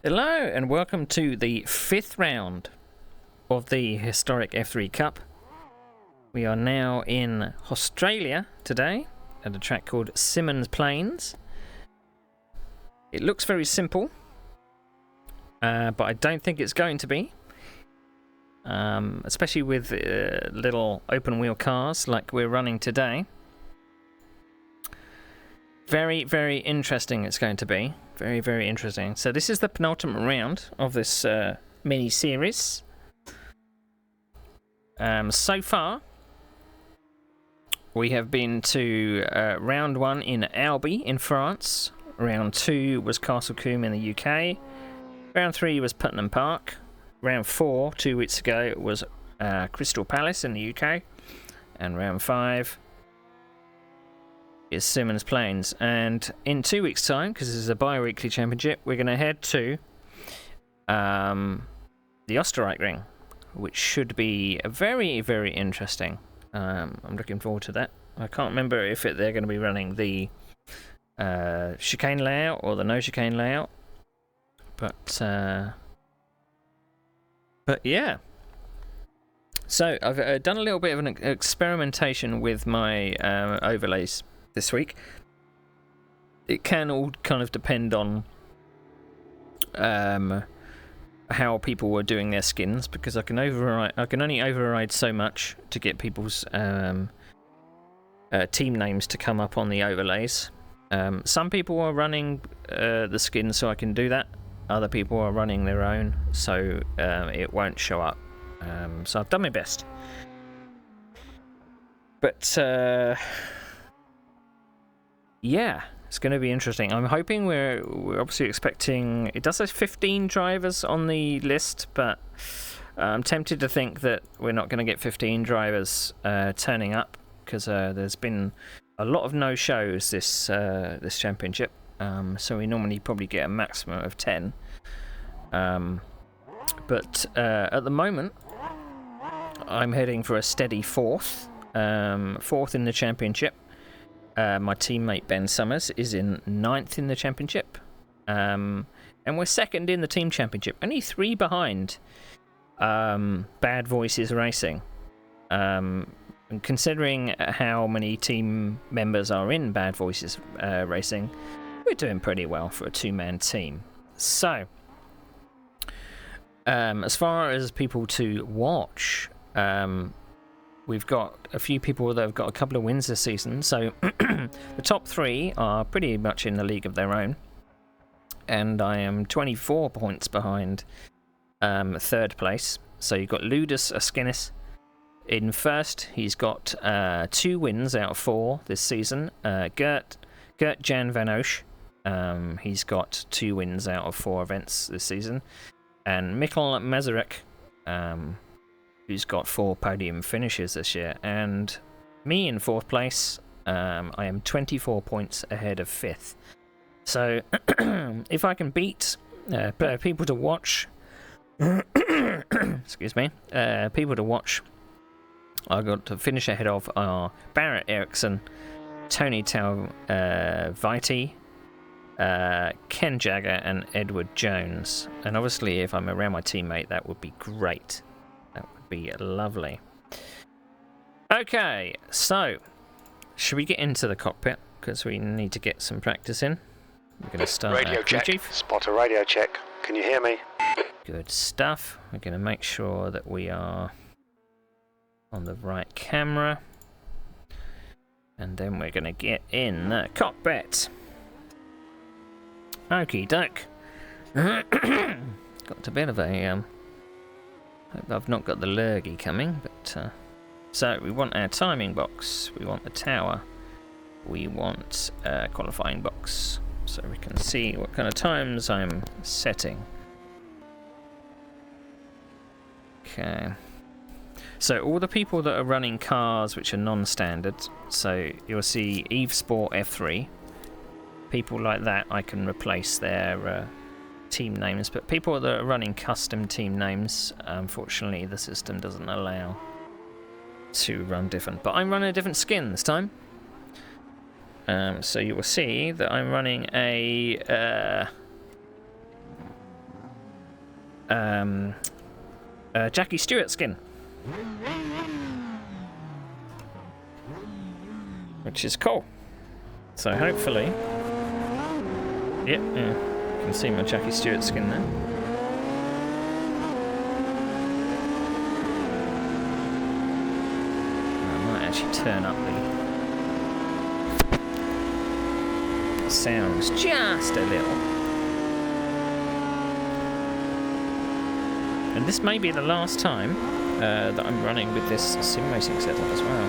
Hello and welcome to the 5th round of the historic F3 Cup. We are now in Australia today at a track called Symmons Plains. It looks very simple, but I don't think it's going to be, especially with little open wheel cars like we're running today. Very, very interesting it's going to be. Very, very interesting. So this is the penultimate round of this mini-series. So far, we have been to round 1 in Albi in France. Round 2 was Castle Combe in the UK. Round 3 was Putnam Park. Round 4, 2 weeks ago, was Crystal Palace in the UK. And round 5 is Symmons Plains, and in 2 weeks' time, because this is a bi-weekly championship, we're going to head to the Oostenrijk Ring, which should be very, very interesting. I'm looking forward to that. I can't remember if they're going to be running the chicane layout or the no chicane layout, but yeah. So I've done a little bit of an experimentation with my overlays this week. It can all kind of depend on how people were doing their skins, because I can only override so much to get people's team names to come up on the overlays. Some people are running the skins, so I can do that. Other people are running their own, so it won't show up. So I've done my best. But yeah, it's going to be interesting. I'm hoping we're obviously expecting... It does have 15 drivers on the list, but I'm tempted to think that we're not going to get 15 drivers turning up, because there's been a lot of no-shows this championship. So we normally probably get a maximum of 10. But at the moment, I'm heading for a steady fourth in the championship. My teammate Ben Summers is in 9th in the championship, and we're 2nd in the team championship, only 3 behind Bad Voices Racing. And considering how many team members are in Bad Voices Racing, we're doing pretty well for a 2-man team. So, as far as people to watch, we've got a few people that have got a couple of wins this season. So the top 3 are pretty much in the league of their own, and I am 24 points behind 3rd place. So you've got Ludus Askenis in 1st. He's got 2 wins out of 4 this season. Gert Jan van Oosh, he's got 2 wins out of 4 events this season. And Mikkel Mazurek, who's got 4 podium finishes this year. And me in 4th place, I am 24 points ahead of 5th. So if I can beat people to watch, excuse me, people to watch, I've got to finish ahead of are Barrett Eriksson, Tony Viti, Ken Jagger and Edward Jones. And obviously if I'm around my teammate, that would be great. That would be lovely. Okay, so should we get into the cockpit, because we need to get some practice in. We're going to start radio check. Chief. Spot a radio check. Can you hear me? Good stuff. We're going to make sure that we are on the right camera, and then we're going to get in the cockpit. Okie doke. Got a bit of a hope I've not got the lurgy coming, but so we want our timing box, we want the tower, we want a qualifying box, so we can see what kind of times I'm setting. Okay. So all the people that are running cars which are non-standard, so you'll see Eve Sport F3, people like that, I can replace their team names, but people that are running custom team names, unfortunately the system doesn't allow to run different. But I'm running a different skin this time. So you will see that I'm running a Jackie Stewart skin, which is cool. So hopefully, yeah, you can see my Jackie Stewart skin there. I might actually turn up the sounds just a little. And this may be the last time that I'm running with this sim racing setup as well.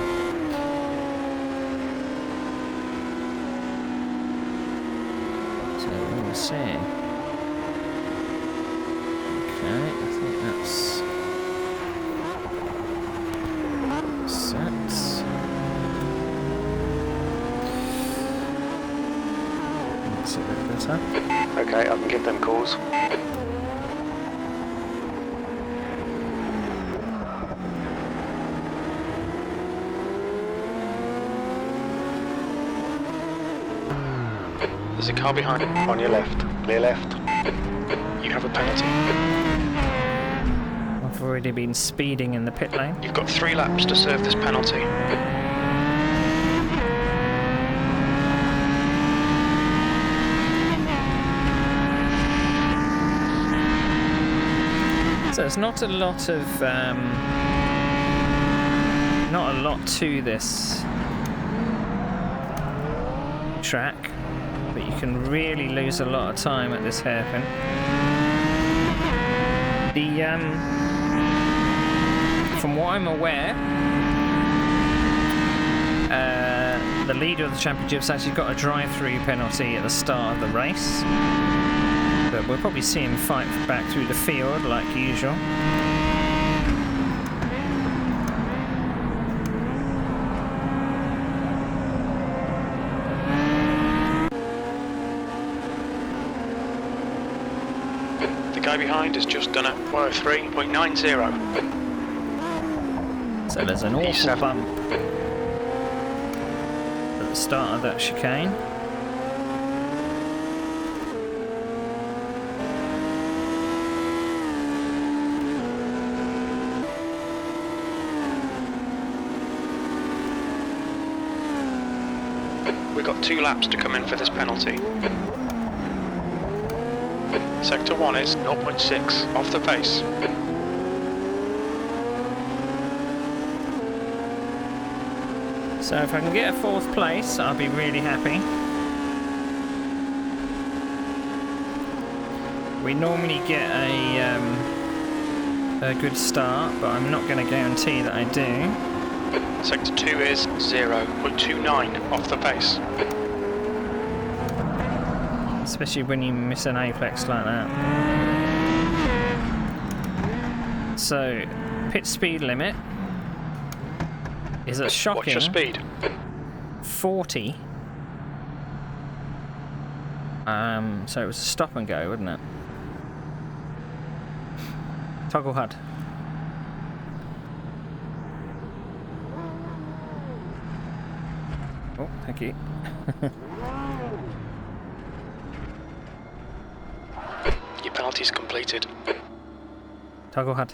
So we'll see. Okay, I think that's set. That's a bit better. Okay, I can give them calls. There's a car behind it. On your left. Clear left. You have a penalty. I've already been speeding in the pit lane. You've got 3 laps to serve this penalty. So it's not a lot of, not a lot to this track, but you can really lose a lot of time at this hairpin. From what I'm aware, the leader of the championship's actually got a drive-through penalty at the start of the race, but we'll probably see him fight back through the field like usual. The guy behind has just done a 103.90. So there's an awful P7. bump at the start of that chicane. We've got 2 laps to come in for this penalty. Sector 1 is 0.6 off the pace. So if I can get a 4th place, I'll be really happy. We normally get a good start, but I'm not going to guarantee that I do. Sector 2 is 0.29 off the pace. Especially when you miss an apex like that. So, pit speed limit is a shocking What's your speed? 40. So it was a stop and go, wasn't it? Toggle HUD. Oh, thank you. Your penalty's completed. Toggle HUD.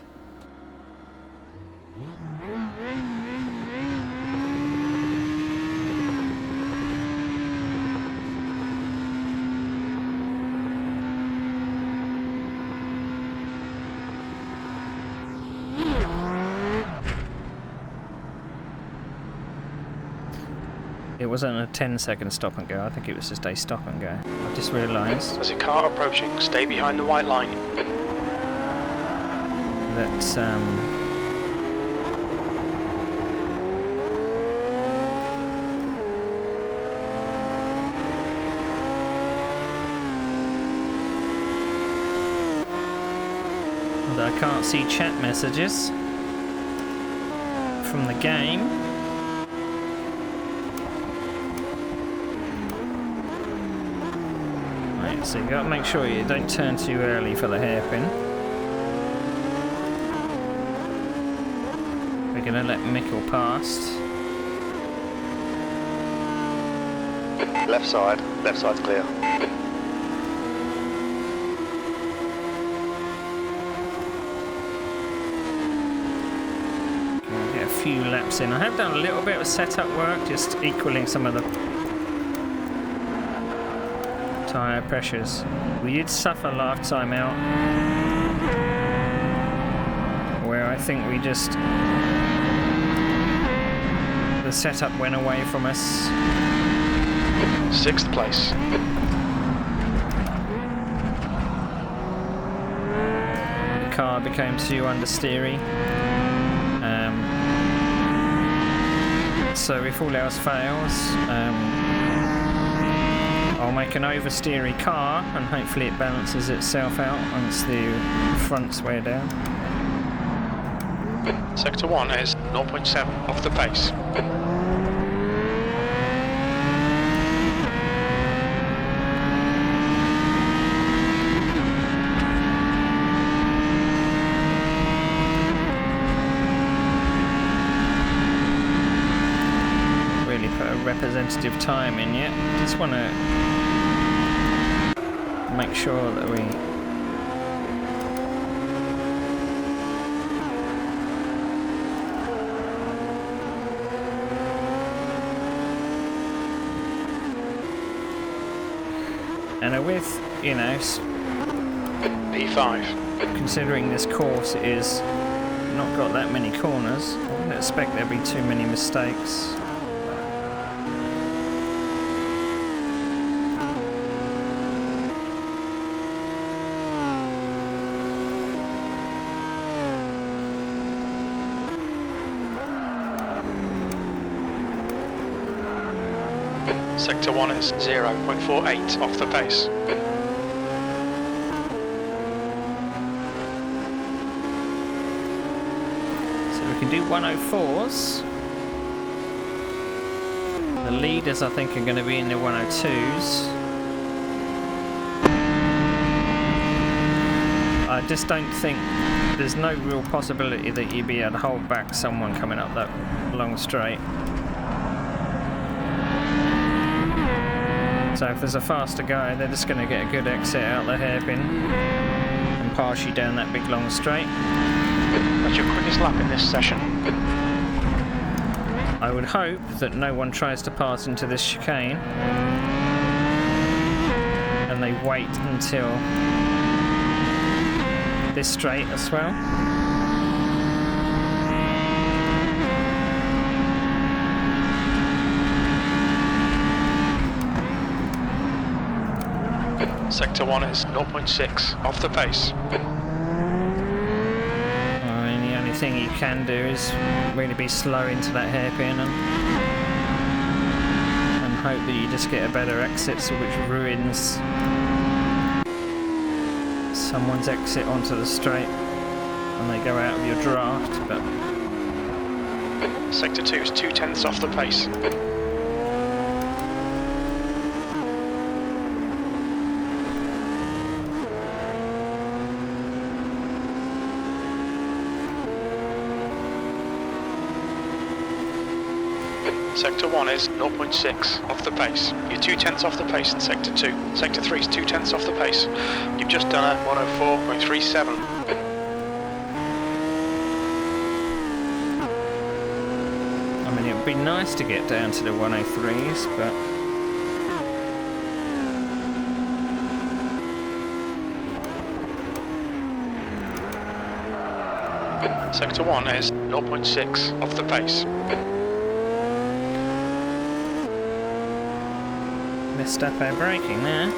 It wasn't a 10-second stop and go, I think it was just a stop and go. I just realised There's a car approaching. Stay behind the white line. that although I can't see chat messages from the game. Right, so you got to make sure you don't turn too early for the hairpin. We're going to let Mikkel past. Left side's clear. few laps in. I have done a little bit of setup work, just equaling some of the tyre pressures. We did suffer last time out, where I think we just... the setup went away from us. 6th place. The car became too understeery. So if all else fails, I'll make an oversteery car and hopefully it balances itself out once the front's way down. Sector 1 is 0.7 off the pace. Really put a representative time in yet. Just want to make sure that we and with, you know, P5. considering this course is not got that many corners, I wouldn't expect there'd be too many mistakes. Sector 1 is 0.48 off the pace. So we can do 104s. The leaders I think are going to be in the 102s. I just don't think there's no real possibility that you'd be able to hold back someone coming up that long straight. So if there's a faster guy, they're just going to get a good exit out the hairpin and pass you down that big long straight. That's your quickest lap in this session. I would hope that no one tries to pass into this chicane and they wait until this straight as well. Sector 1 is 0.6 off the pace. I mean, the only thing you can do is really be slow into that hairpin and hope that you just get a better exit, which ruins someone's exit onto the straight and they go out of your draft. But Sector 2 is 0.2 off the pace. Sector 1 is 0.6 off the pace. You're 0.2 off the pace in Sector 2. Sector 3 is 0.2 off the pace. You've just done a 104.37. I mean, it would be nice to get down to the 103s, but Sector 1 is 0.6 off the pace. messed up our braking there.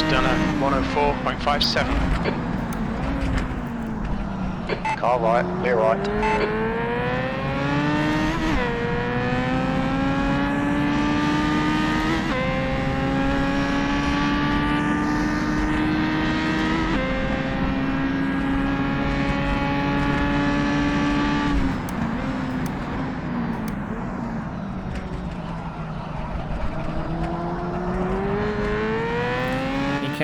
Done a 104.57. Car right, clear right.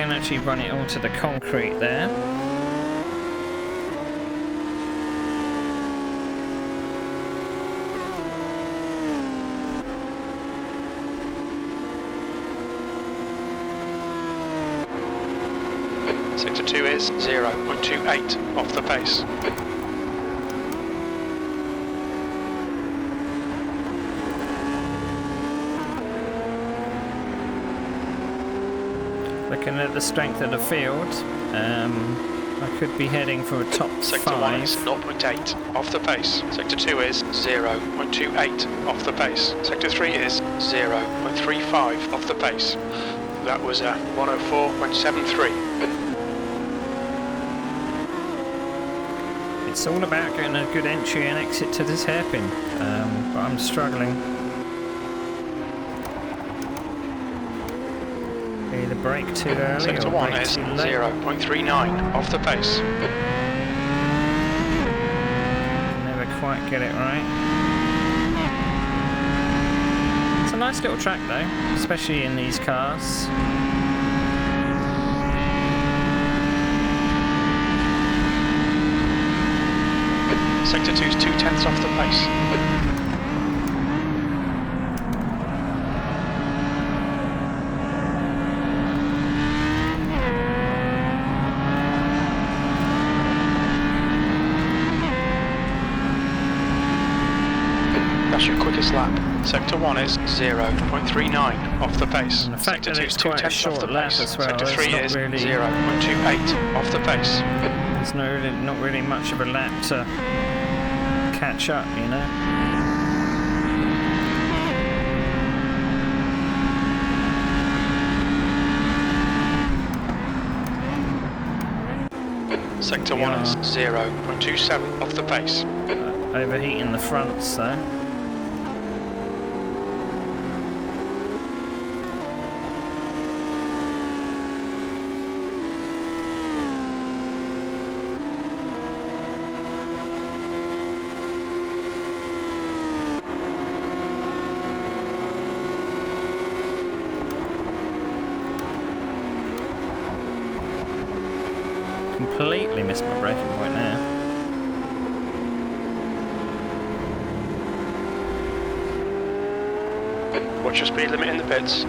don't actually run it onto the concrete there. Sector 2 is 0.28 off the pace. Looking at the strength of the field, I could be heading for a top Sector 5. 1 is 0.8 off the pace. Sector 2 is 0.28 off the pace. Sector 3 is 0.35 off the pace. That was a 104.73. It's all about getting a good entry and exit to this hairpin, but I'm struggling. Either brake too early Sector or 1 brake is too late. 0.39 off the pace. Never quite get it right. It's a nice little track though, especially in these cars. Sector 2 is 0.2 off the pace. That's your quickest lap. Sector 1 is 0.39 off the pace. And the fact Sector that 2 it's is quite a 0.2 off short the lap pace. as well, Sector 3 it's not is really- 0.28 off the pace. There's not really much of a lap to catch up, you know. Sector 1 is 0.27 off the pace. Overheating the fronts though. Completely missed my braking point now. Watch your speed limit in the pits.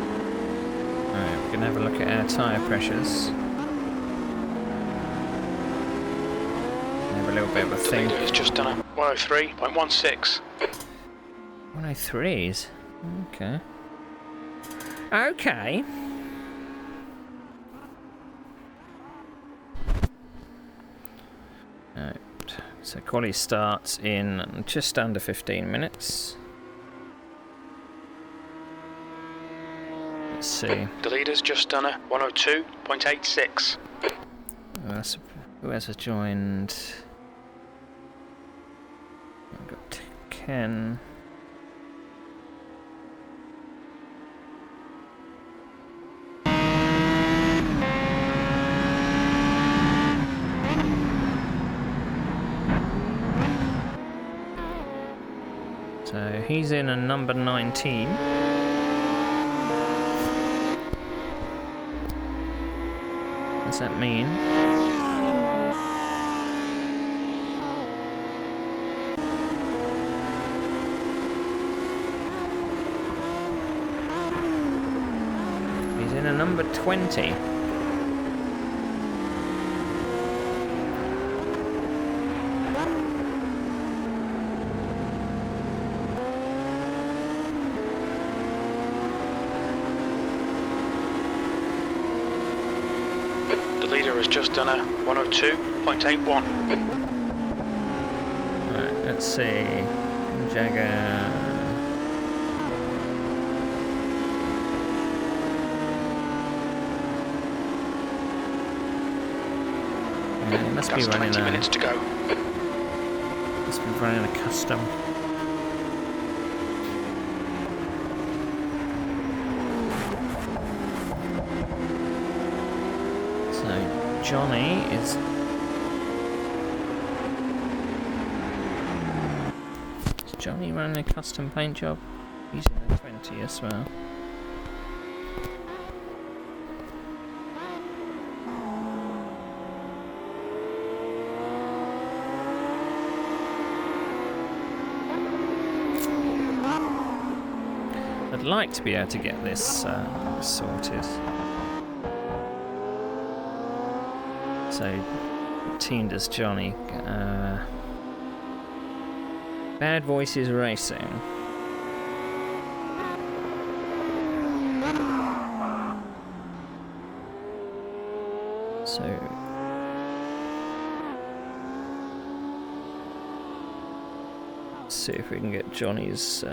Alright, we're gonna have a look at our tyre pressures. Have a little bit of a The think. leader has just done a 103.16. 103s? Okay. Okay. Alright, so quali starts in just under 15 minutes. Let's see. The leader's just done a 102.86. Who has joined? I've got Ken. So he's in a number 19. What's that mean? He's in a number 20. The leader has just done a 102.81. Right, let's see. Jagger. Yeah, he must be That's running 20 minutes to go. Must be running a custom. So Johnny is Johnny running a custom paint job using a 20 as well. I'd like to be able to get this sorted. So, teamed as Johnny. Bad Voices Racing. So, let's see if we can get Johnny's.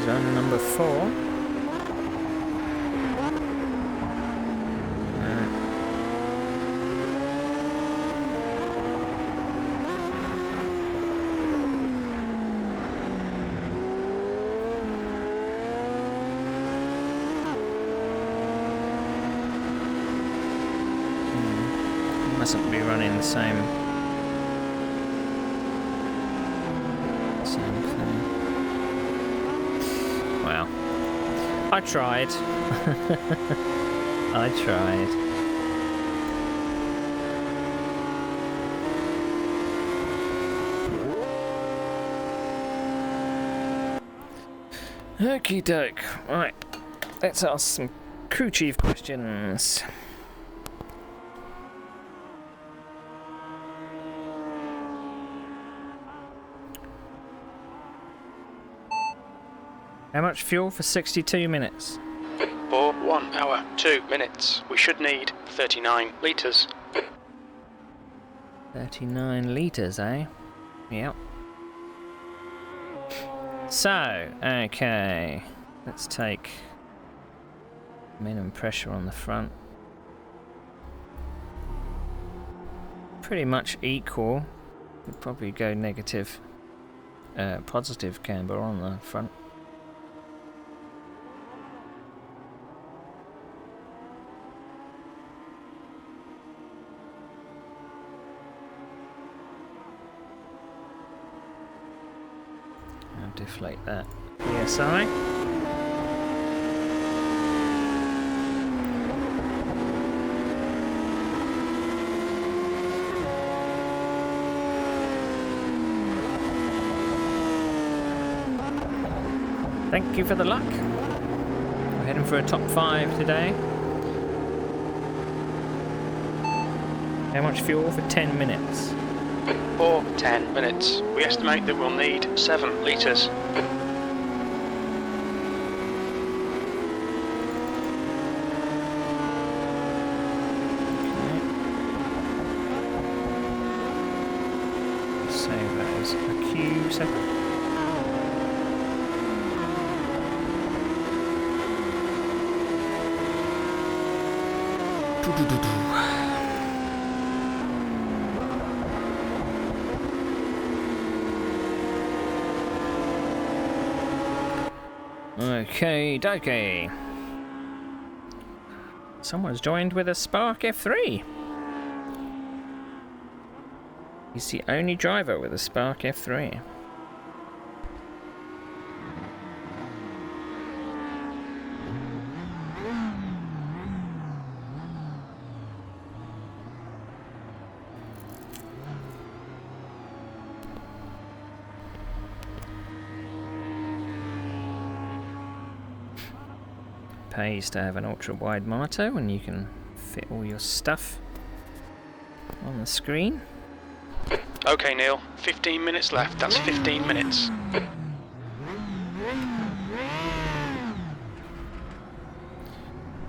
Zone number 4. Mustn't be running the same thing. Well, I tried. I tried. Okie doke. Right, let's ask some crew chief questions. How much fuel for 62 minutes? For 1 hour, 2 minutes. We should need 39 litres. 39 litres, eh? Yep. So, okay. Let's take minimum pressure on the front. Pretty much equal. We'll probably go negative, positive camber on the front. Deflate that PSI. Thank you for the luck. We're heading for a top 5 today. How much fuel for 10 minutes? For 10 minutes. We estimate that we'll need 7 litres. Save that as a Q second. Okay, dokie. Someone's joined with a Spark F3. He's the only driver with a Spark F3. Pays to have an ultra-wide monitor when you can fit all your stuff on the screen. Okay, Neil. 15 minutes left. That's 15 minutes.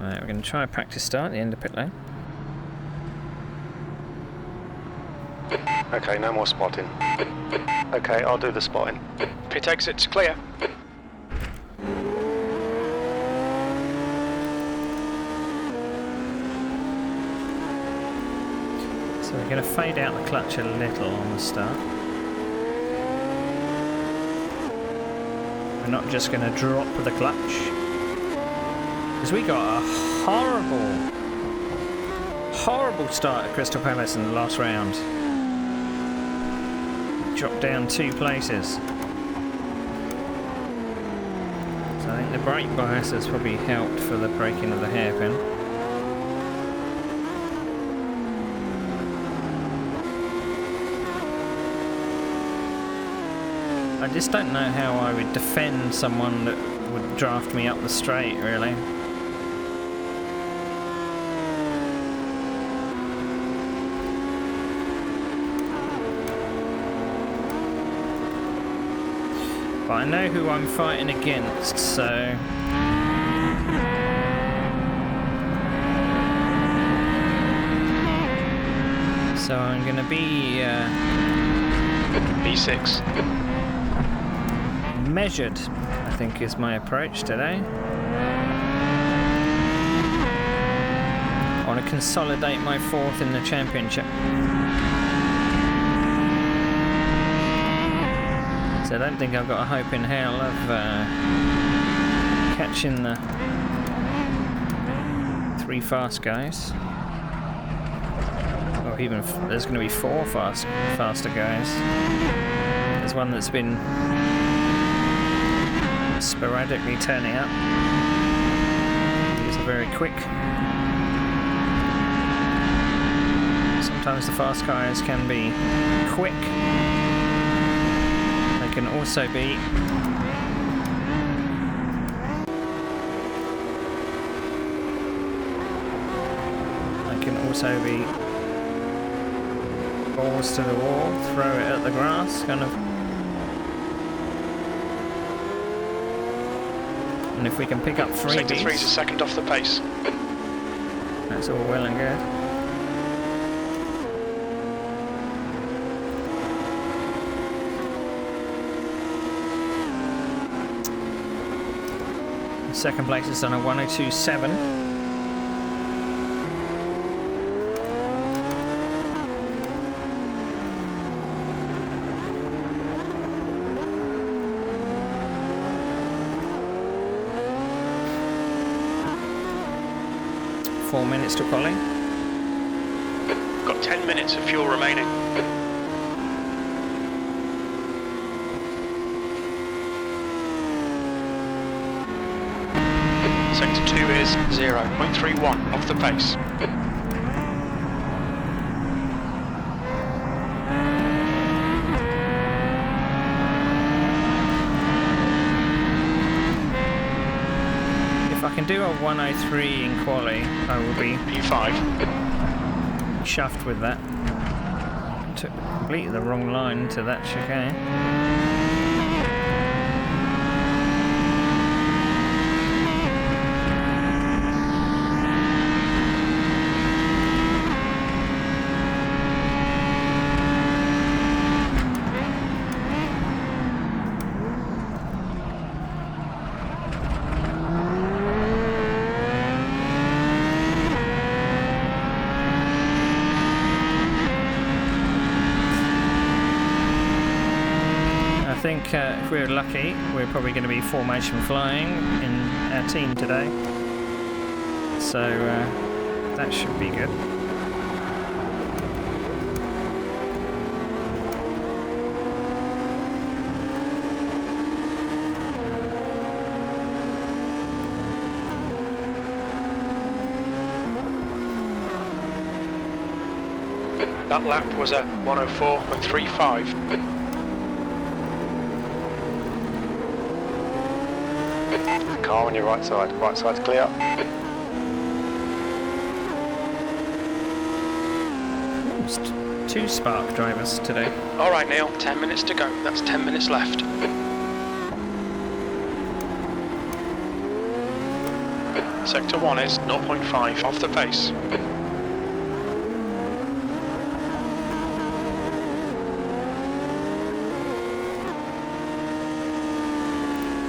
Right, we're going to try a practice start at the end of pit lane. Okay, no more spotting. Okay, I'll do the spotting. Pit exit's clear. So we're going to fade out the clutch a little on the start. We're not just going to drop the clutch. Because we got a horrible start at Crystal Palace in the last round. Dropped down 2 places. So I think the brake bias has probably helped for the braking of the hairpin. I just don't know how I would defend someone that would draft me up the straight, really. But I know who I'm fighting against, so... So I'm going to be... B6. measured, I think, is my approach today. I want to consolidate my 4th in the championship. So I don't think I've got a hope in hell of catching the 3 fast guys. Or even there's going to be 4 faster guys. There's one that's been sporadically turning up. These are very quick. Sometimes the fast guys can be quick. They can also be balls to the wall, throw it at the grass, kind of. And if we can pick up freebies... Sector 3 is a second off the pace. That's all well and good. Second place is on a 102.7. Four minutes to qualify. Got 10 minutes of fuel remaining. Sector 2 is 0.31 off the pace. If I can do a 103 in quali, I will be P5. chuffed with that. Took completely the wrong line to that chicane. I think if we're lucky, we're probably going to be formation flying in our team today. So that should be good. That lap was a 104.35. Car on your right side's clear. Almost 2 Spark drivers today. All right, Neil, 10 minutes to go. That's 10 minutes left. Sector 1 is 0.5 off the pace.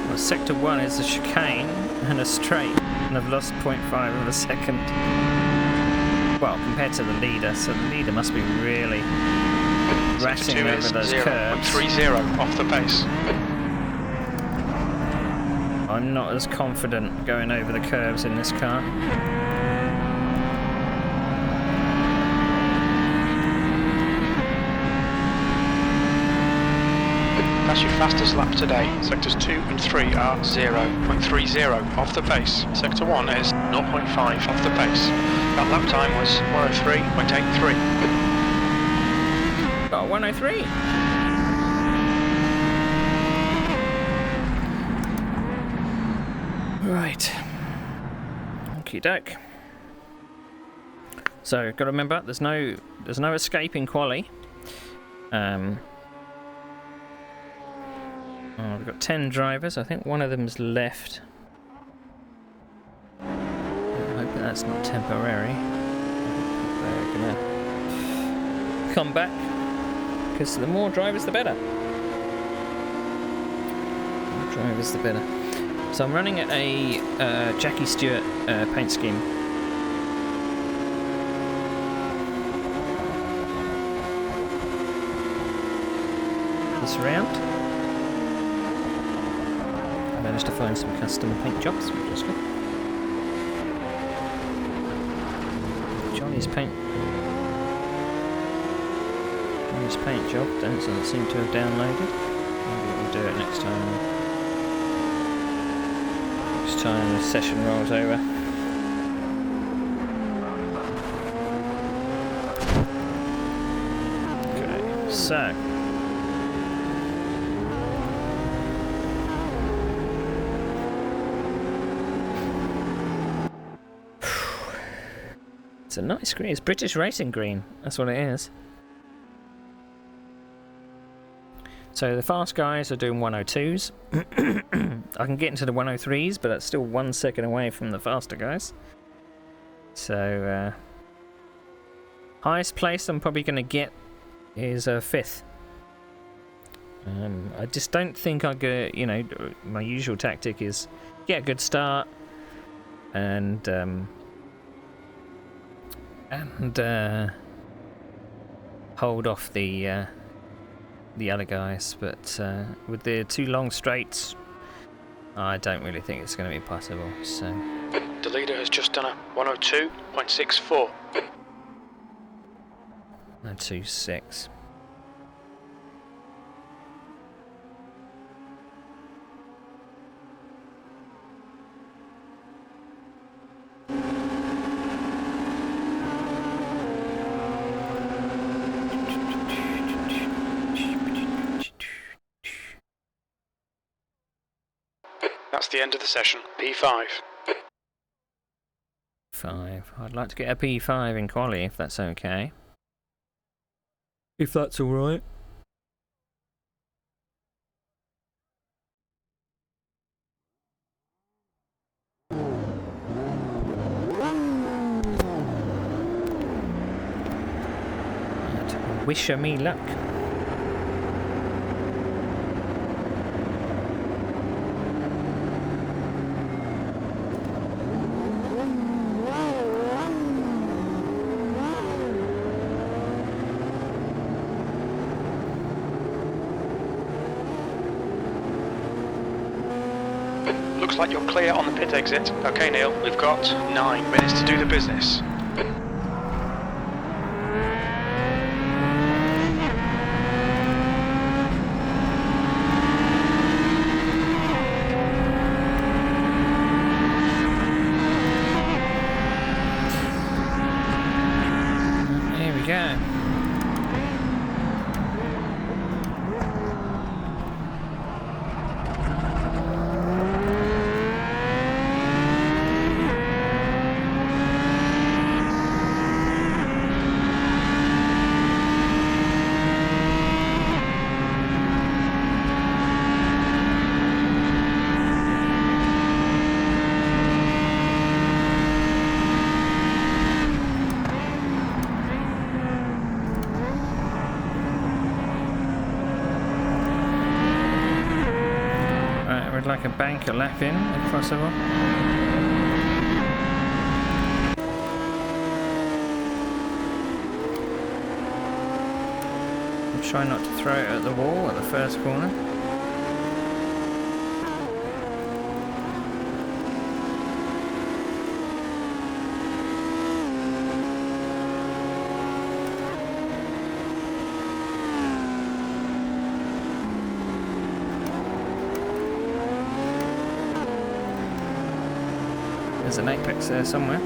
Well, Sector 1 is a chicane and a straight, and I've lost 0.5 of a second. Well, compared to the leader, so the leader must be really ratting Sector 2 over is those 0.30 curves. off the pace. I'm not as confident going over the curves in this car. That's your fastest lap today. Sectors 2 and 3 are 0.30 off the pace. Sector 1 is 0.5 off the pace. That lap time was 103.83. Got 103. Right. Okie doke. So, got to remember, there's no escape in quali. We've got 10 drivers. I think one of them's left. I hope that's not temporary. They're gonna come back because the more drivers, the better. The more drivers, the better. So I'm running a Jackie Stewart paint scheme. This round. I managed to find some custom paint jobs, which is good. Johnny's paint job doesn't seem to have downloaded. Maybe we'll do it next time. Next time the session rolls over. Okay, so. It's a nice green. It's British racing green. That's what it is. So the fast guys are doing 102s. I can get into the 103s, but that's still 1 second away from the faster guys. So highest place I'm probably going to get is 5th. I just don't think I go. You know, my usual tactic is get a good start and hold off the other guys, but with the 2 long straights, I don't really think it's going to be possible. So the leader has just done a 102.64. 126. That's the end of the session. P5. 5. I'd like to get a P5 in quali if that's okay. If that's alright. Wish me luck. Looks like you're clear on the pit exit. Okay, Neil, we've got 9 minutes to do the business. Here we go. Like a bank a lap in, if possible. Try not to throw it at the wall at the first corner. There's an apex there somewhere.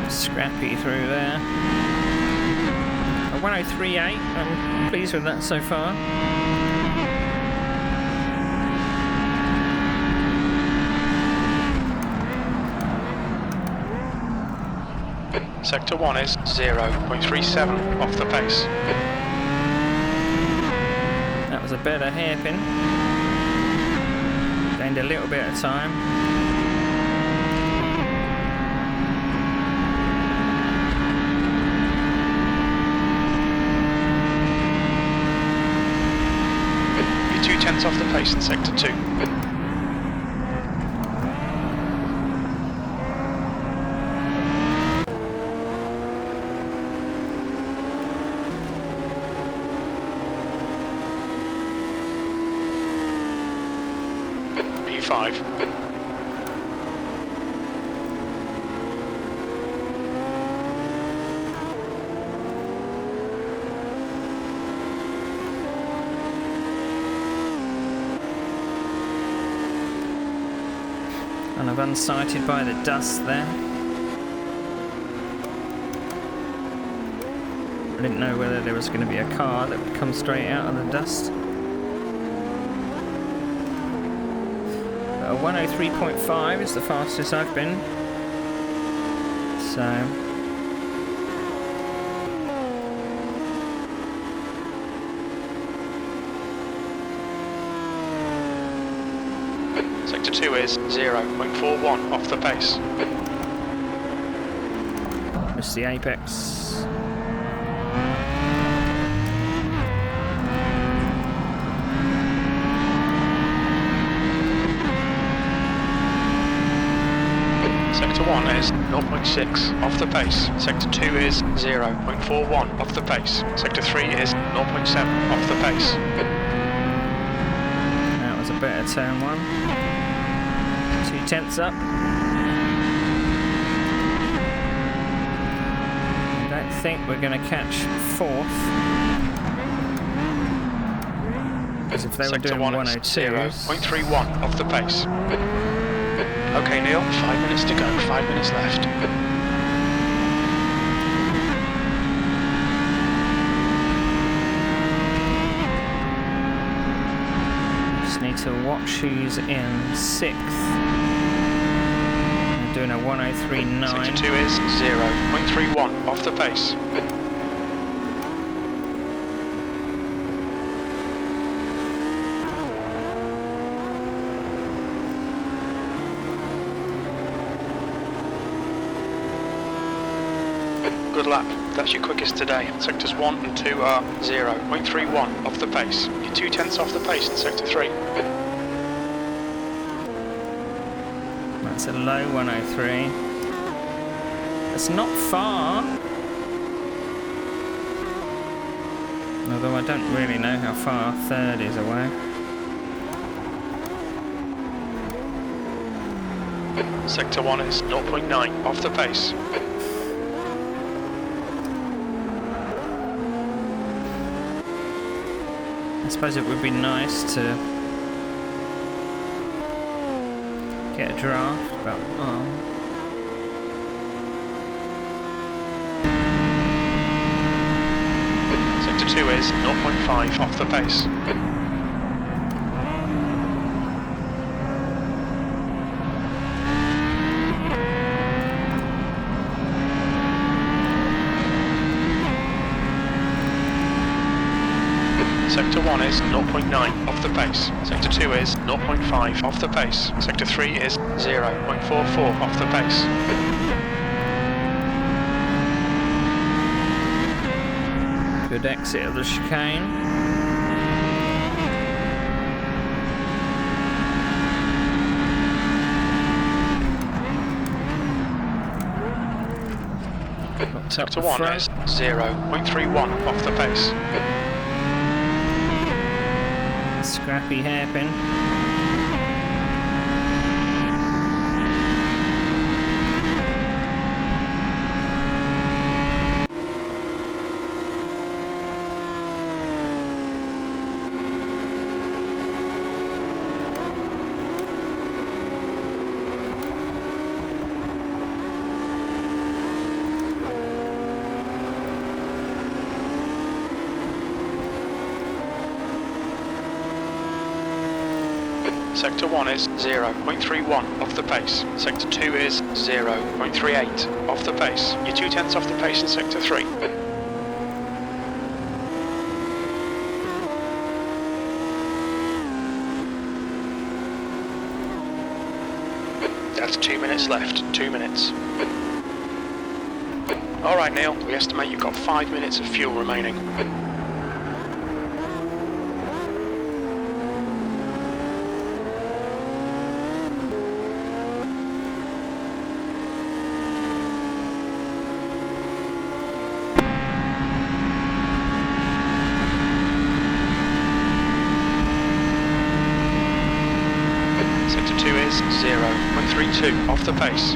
Scrappy through there. A 103.8. I'm pleased with that so far. Sector 1 is 0.37 off the pace. That was a better hairpin. Gained a little bit of time. You're 0.2 off the pace in Sector 2. P5. Kind of unsighted by the dust there. I didn't know whether there was going to be a car that would come straight out of the dust. 103.5 is the fastest I've been. So Sector 2 is 0.41 off the pace. missed the apex. Sector 1 is 0.6 off the pace. Sector 2 is 0.41 off the pace. Sector 3 is 0.7 off the pace. That was a better turn one. 0.2 up. I don't think we're going to catch fourth. Because if they were Sector doing 1 is 0.31 off the pace. Okay, Neil, 5 minutes to go, 5 minutes left. Just need to watch who's in sixth. We're doing a 103.9. Sector 2 is 0.31 off the pace. Good lap. That's your quickest today. Sectors 1 and 2 are 0.31 off the pace. You're 0.2 off the pace in Sector 3. That's a low 103. It's not far. Although I don't really know how far third is away. Sector 1 is 0.9 off the pace. I suppose it would be nice to get a draft, but Sector 2 is 0.5 off the pace. Sector 1 is 0.9 off the pace. Sector 2 is 0.5 off the pace. Sector 3 is 0.44 off the pace. Good exit of the chicane. Sector 1 is 0.31 off the pace. Scrappy hairpin. Sector 1 is 0.31 off the pace. Sector 2 is 0.38 off the pace. You're 0.2 off the pace in Sector 3. That's 2 minutes left. 2 minutes. Alright Neil, we estimate you've got 5 minutes of fuel remaining. Sector 2 is 0.32 off the pace.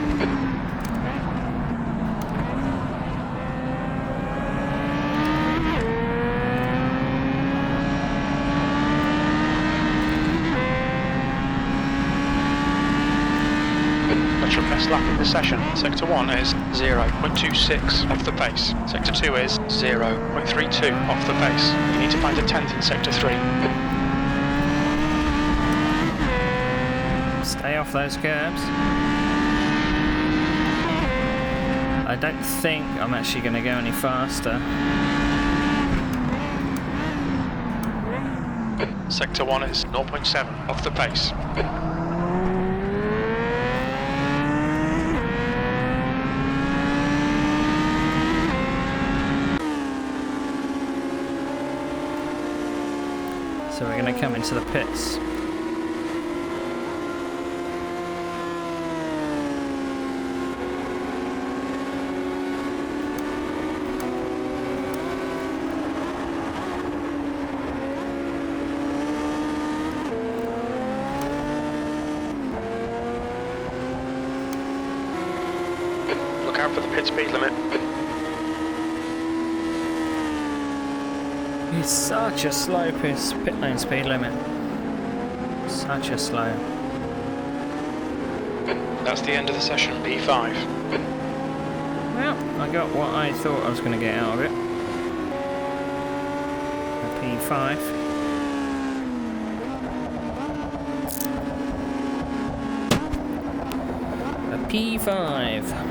That's your best lap of the session. Sector 1 is 0.26 off the pace. Sector 2 is 0.32 off the pace. You need to find a 10th in Sector 3. Stay off those curbs. I don't think I'm actually going to go any faster. Sector 1 is 0.7 off the pace. So we're going to come into the pits. Look out for the pit speed limit. It's such a slow pit lane speed limit. Such a slow. That's the end of the session, P5. Well, I got what I thought I was going to get out of it. A P5. A P5.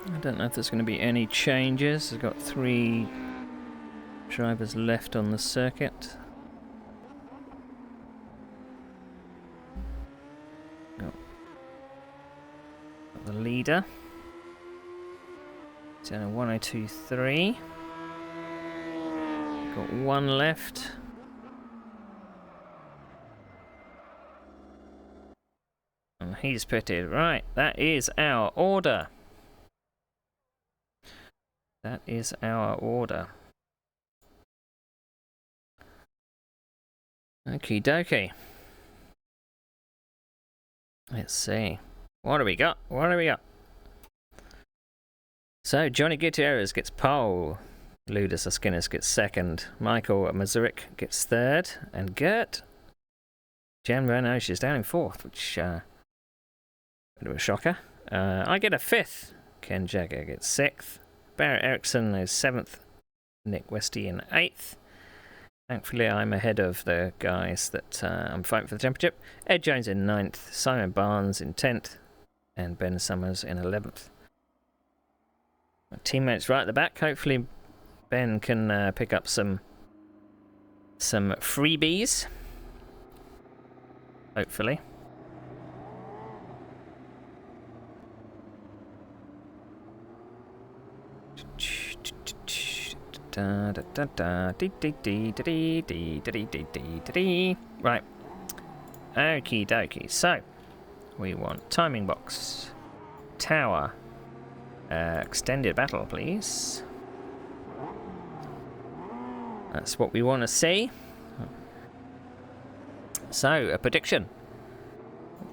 I don't know if there's going to be any changes. I've got 3 drivers left on the circuit. Got the leader. It's only 1023. Got 1 left. And he's pitted. Right, that is our order. That is our order. Okie dokie. Let's see. What do we got? What do we got? So, Johnny Gutierrez gets pole. Ludus Askinis gets second. Michael Mazurik gets third. And Gert Jan Van Osh is down in fourth, which Bit of a shocker. I get a 5th. Ken Jagger gets 6th. Barrett Erickson is 7th. Nick Westy in 8th. Thankfully, I'm ahead of the guys that I'm fighting for the championship. Ed Jones in 9th. Simon Barnes in 10th. And Ben Summers in 11th. My teammates right at the back. Hopefully, Ben can pick up some freebies. Hopefully. Right. Okie dokie. So, we want timing box, tower, extended battle, please. That's what we want to see. So, a prediction.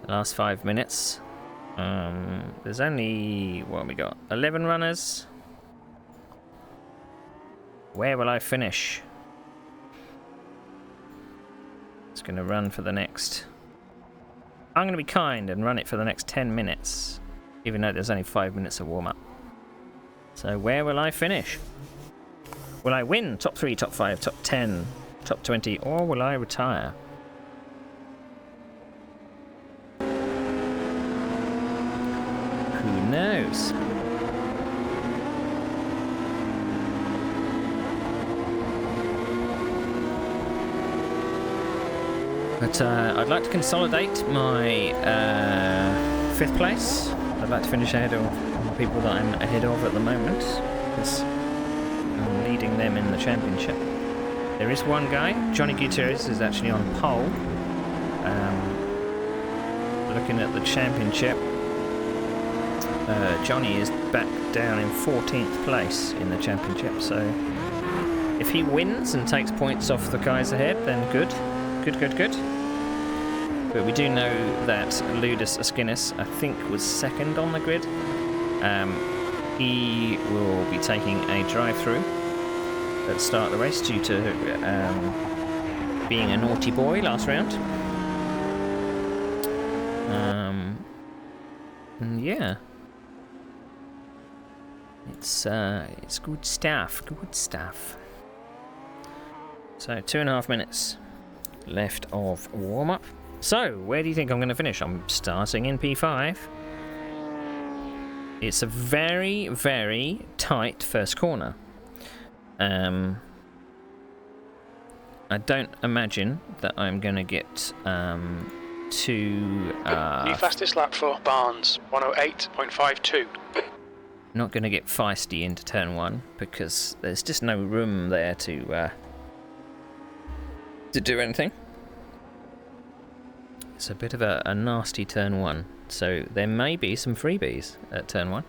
Last 5 minutes. There's only, what have we got? 11 runners. Where will I finish? It's going to run for the next... I'm going to be kind and run it for the next 10 minutes. Even though there's only 5 minutes of warm-up. So where will I finish? Will I win top 3, top 5, top 10, top 20, or will I retire? Who knows? But I'd like to consolidate my 5th place. I'd like to finish ahead of the people that I'm ahead of at the moment, because I'm leading them in the championship. There is one guy, Johnny Gutierrez, is actually on pole. Looking at the championship, Johnny is back down in 14th place in the championship, so if he wins and takes points off the guys ahead, then good. Good. But we do know that Ludus Askinis, I think, was 2nd on the grid. He will be taking a drive-through at the start of the race due to being a naughty boy last round. And yeah. It's good stuff. So 2.5 minutes left of warm-up. So, where do you think I'm going to finish? I'm starting in P5. It's a very, very tight first corner. I don't imagine that I'm going to get to... New fastest lap for Barnes, 108.52. Not going to get feisty into turn 1, because there's just no room there to do anything. It's a bit of a nasty turn 1, so there may be some freebies at turn 1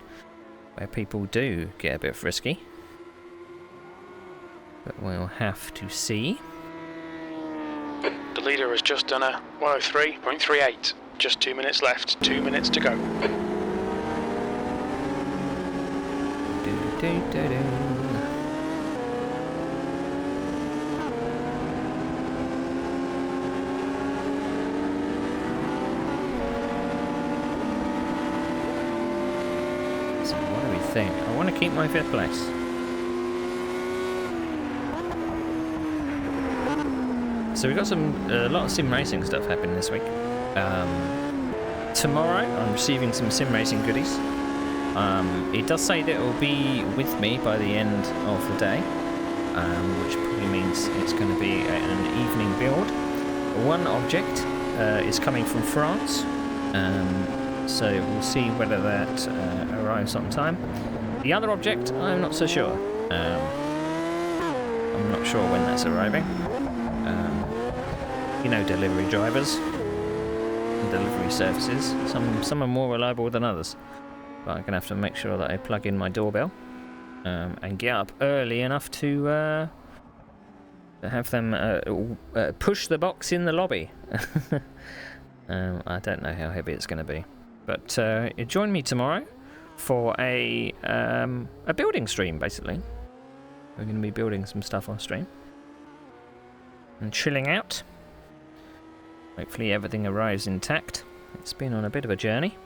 where people do get a bit frisky, but we'll have to see. The leader has just done a 103.38. Just 2 minutes left, 2 minutes to go. Thing. I want to keep my 5th place. So we've got a lot of sim racing stuff happening this week. Tomorrow I'm receiving some sim racing goodies. It does say that it will be with me by the end of the day, which probably means it's going to be an evening build. One object is coming from France. So we'll see whether that arrives on time. The other object, I'm not so sure. I'm not sure when that's arriving. You know, delivery drivers, delivery services. Some are more reliable than others. But I'm going to have to make sure that I plug in my doorbell and get up early enough to have them push the box in the lobby. I don't know how heavy it's going to be. But join me tomorrow for a building stream, basically. We're going to be building some stuff on stream. And chilling out. Hopefully everything arrives intact. It's been on a bit of a journey.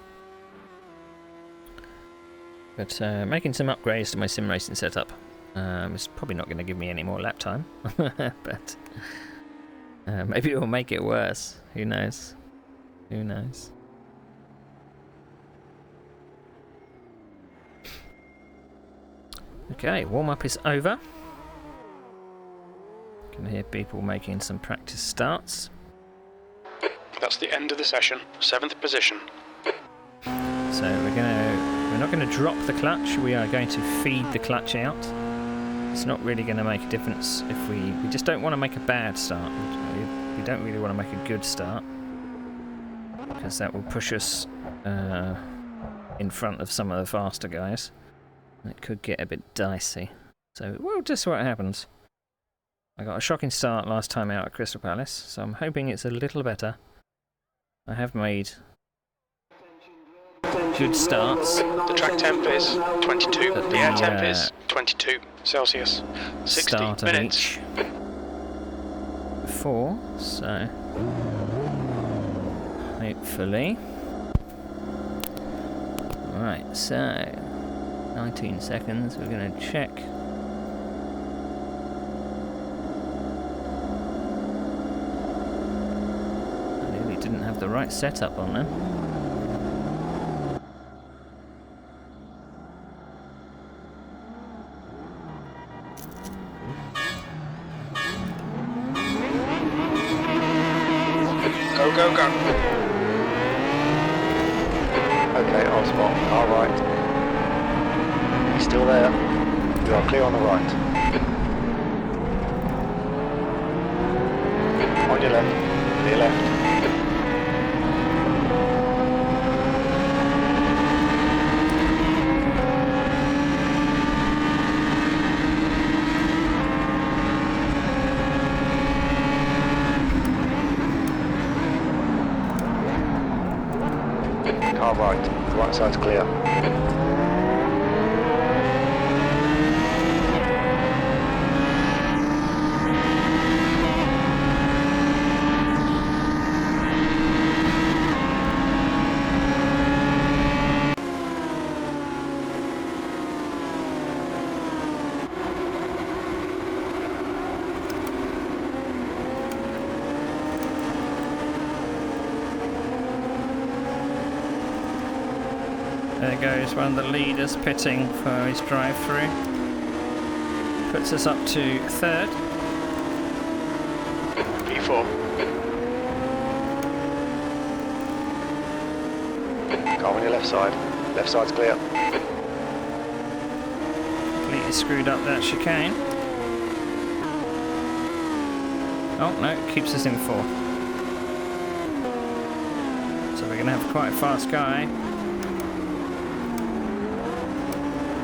But making some upgrades to my sim racing setup. It's probably not going to give me any more lap time, but maybe it will make it worse. Who knows? Who knows? Okay, warm-up is over. Can hear people making some practice starts. That's the end of the session. 7th position. So we're not going to drop the clutch. We are going to feed the clutch out. It's not really going to make a difference if we just don't want to make a bad start. We don't really want to make a good start, because that will push us in front of some of the faster guys. It could get a bit dicey. So we'll just see what happens. I got a shocking start last time out at Crystal Palace, so I'm hoping it's a little better. I have made good starts. The track temp is 22. The air temp is 22 Celsius. 60 start minutes. Of each before, so hopefully. Right, so 19 seconds, we're going to check. I nearly didn't have the right setup on them. Go, go, go. Okay, on spot. Car right. He's still there. You are clear on the right. On your left. To your left. Car right. The right side's clear. There goes one of the leaders pitting for his drive-through. Puts us up to 3rd. P4. Car on your left side. Left side's clear. Completely screwed up that chicane. Oh no, it keeps us in 4th. So we're going to have quite a fast guy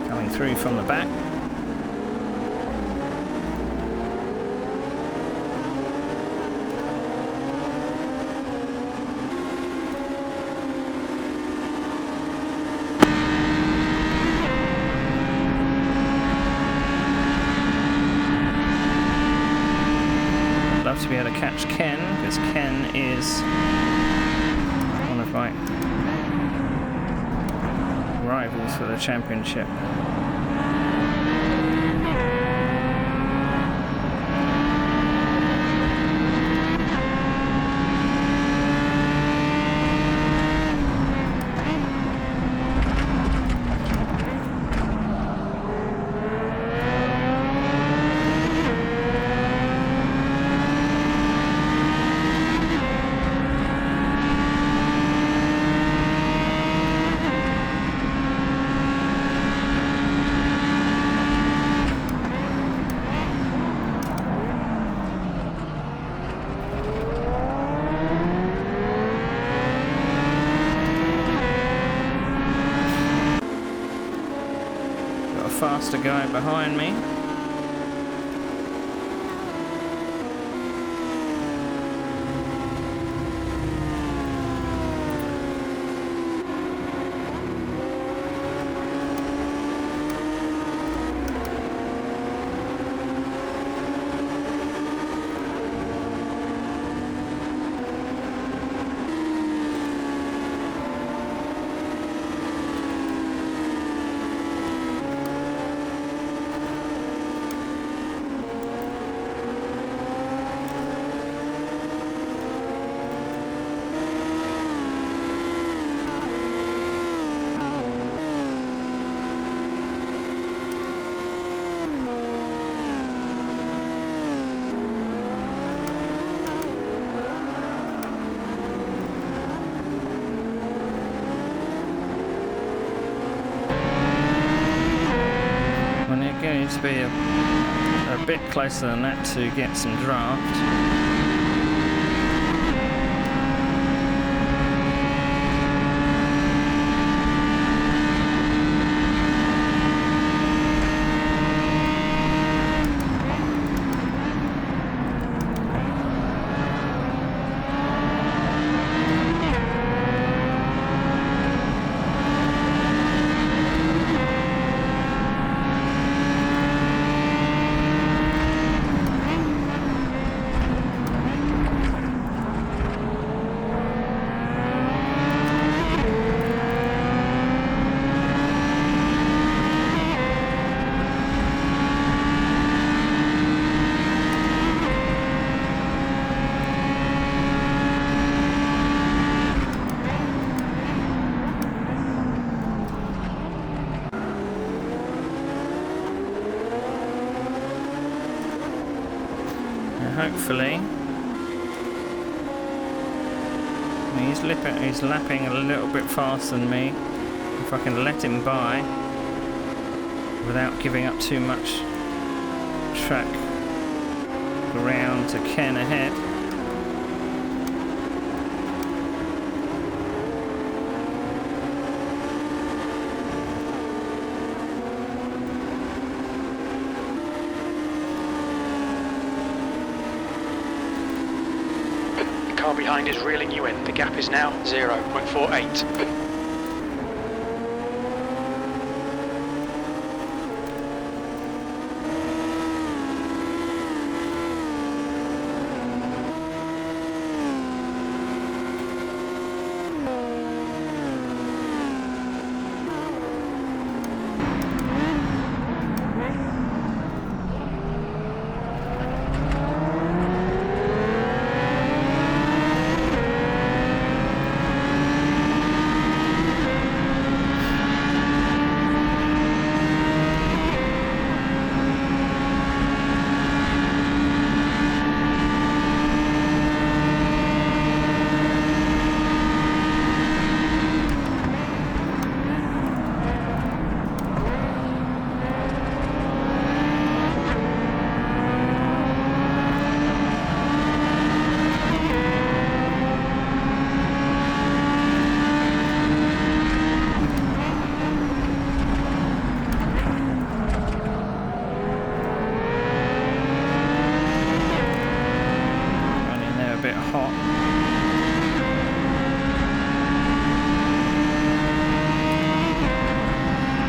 coming through from the back. I'd love to be able to catch Ken, because Ken is one of my rivals for the championship. Faster guy behind me. going to need to be a bit closer than that to get some draft. Hopefully, he's lapping a little bit faster than me. If I can let him by without giving up too much track ground to Ken ahead. Car behind is reeling you in. The gap is now 0.48.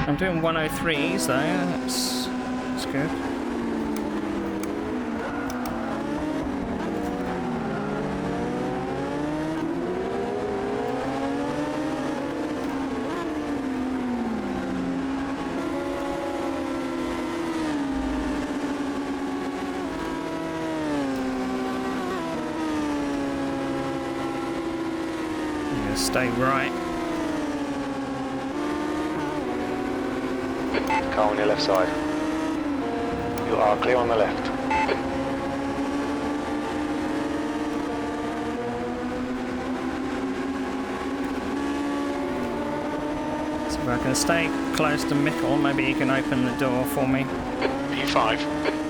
I'm doing 103s though, that's good. Yeah, stay right. Car on your left side. You are clear on the left. So if I can stay close to Michael, maybe he can open the door for me. P5.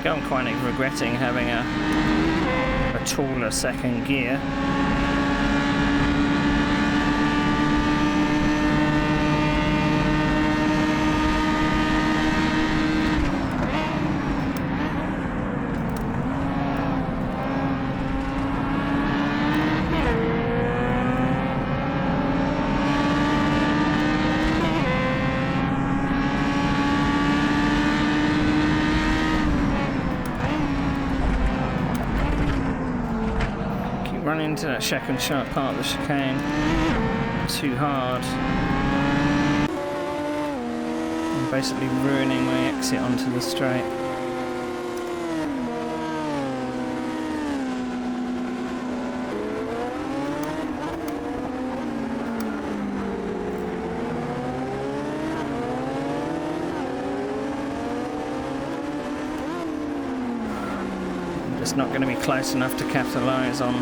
I'm quite regretting having a taller second gear. Running into that second sharp part of the chicane too hard. basically ruining my exit onto the straight. Just not going to be close enough to capitalise on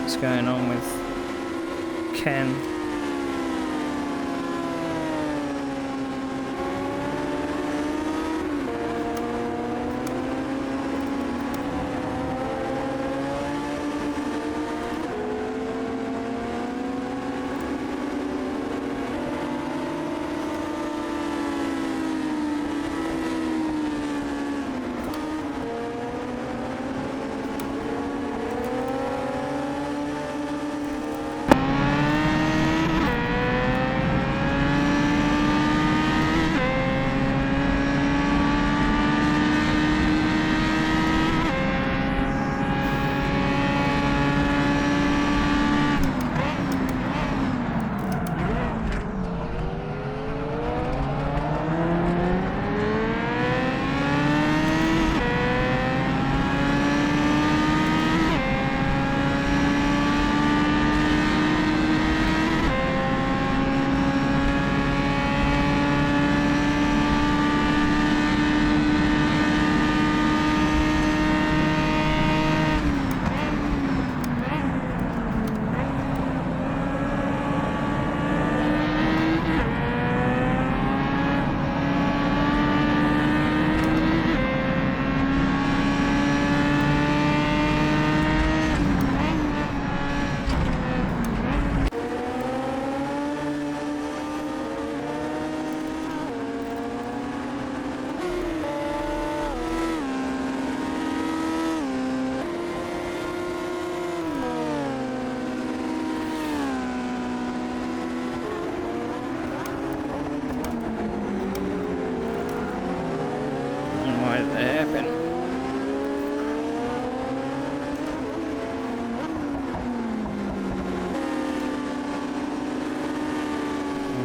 what's going on with Ken.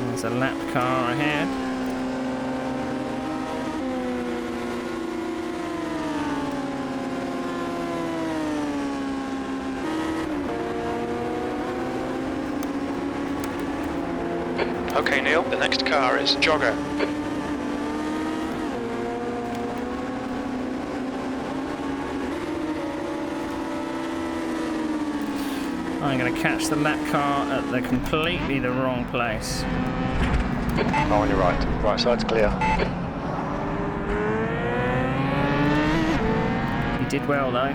There's a lap car ahead. Okay, Neil, the next car is Jogger. I'm going to catch the lap car at completely the wrong place. Oh, on your right. Right side's clear. He did well though.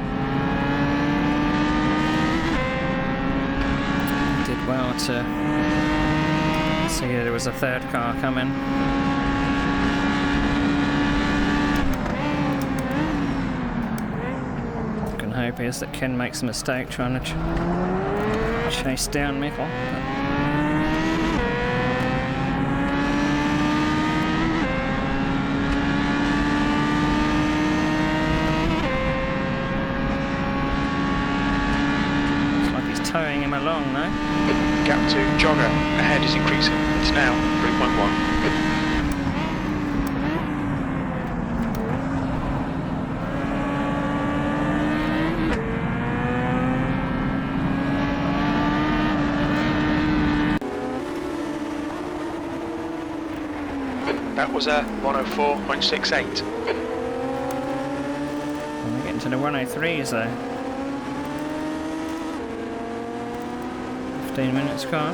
He did well to see there was a third car coming. I can hope is that Ken makes a mistake trying to chase down Michael. Looks like he's towing him along now. Gap to Jogger ahead is increasing. It's now 3.1. That was a 104.68. We're getting to the 103s though. 15 minutes car.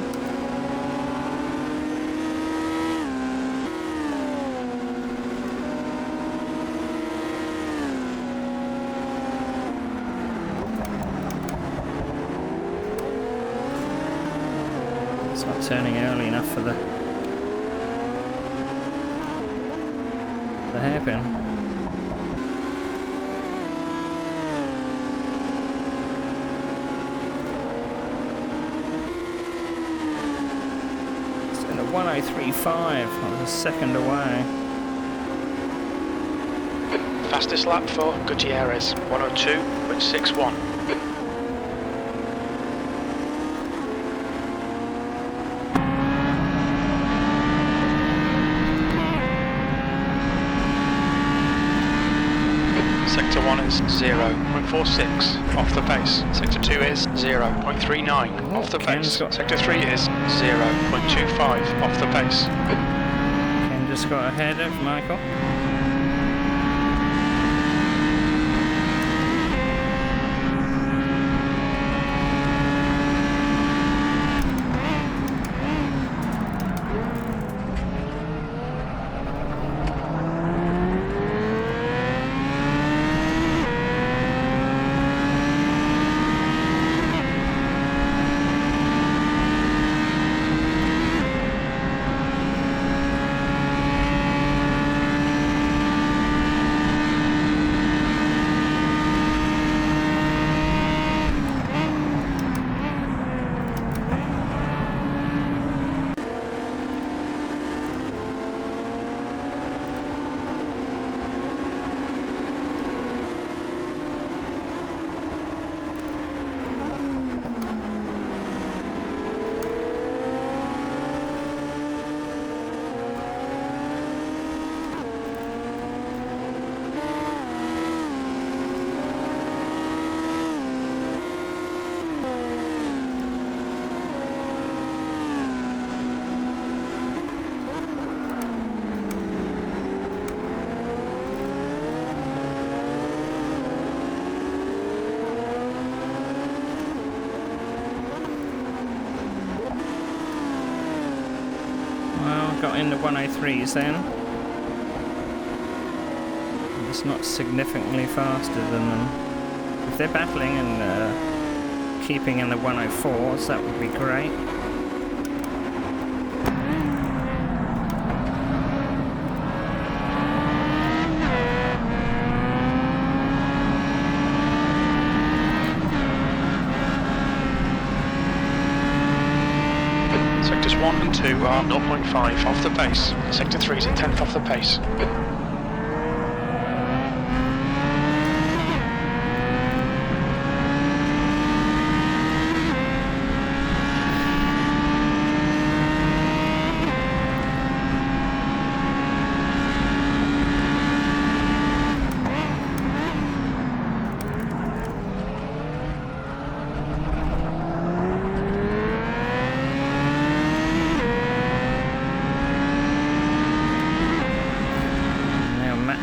It's not turning early enough for the hairpin. It's in a 103.5. I was a second away. Fastest lap for Gutierrez, 102.61. Sector 1 is 0.46 off the pace. Sector 2 is 0.39 off the pace. Sector 3 is 0.25 off the pace. Ken just got ahead of Michael. Got in the 103s then. It's not significantly faster than them. If they're battling and keeping in the 104s, that would be great. Sectors 1 and 2 are 0.5 off the pace. Sector 3 is a tenth off the pace.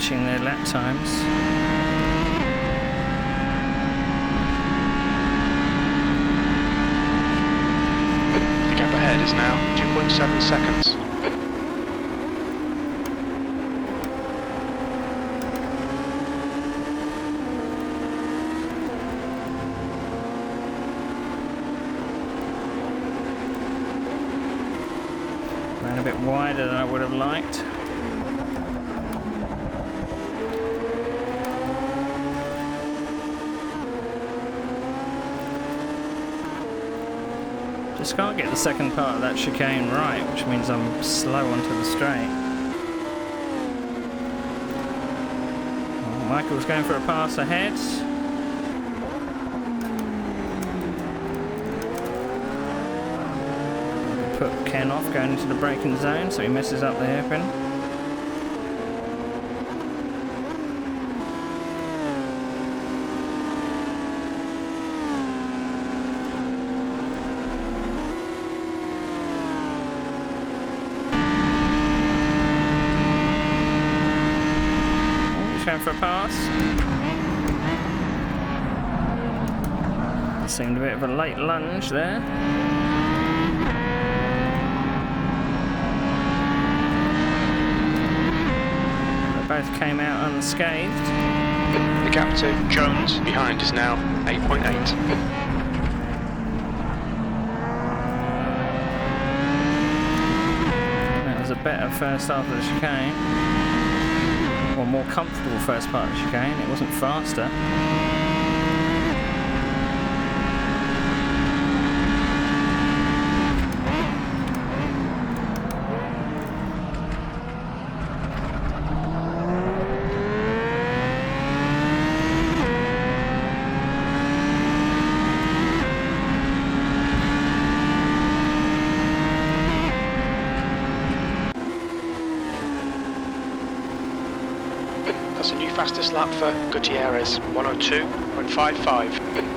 Their lap times. The gap ahead is now 2.7 seconds. Ran a bit wider than I would have liked. Just can't get the second part of that chicane right, which means I'm slow onto the straight. Oh, Michael's going for a pass ahead. Put Ken off going into the braking zone, so he messes up the hairpin. Going for a pass. Seemed a bit of a late lunge there. They both came out unscathed. The gap to Jones behind is now 8.8. That was a better first half of the chicane. Or more comfortable first part of the chicane. It wasn't faster. That's a new fastest lap for Gutierrez, 102.55.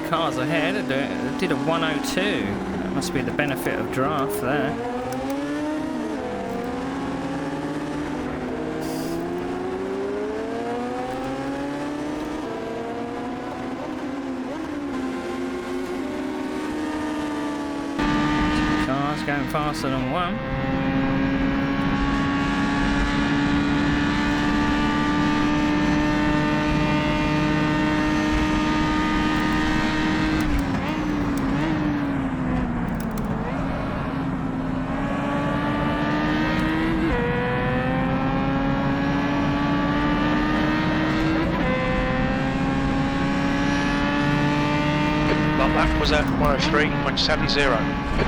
Cars ahead, it did a 102. That must be the benefit of draft there. Two cars going faster than one. That was at 103.70.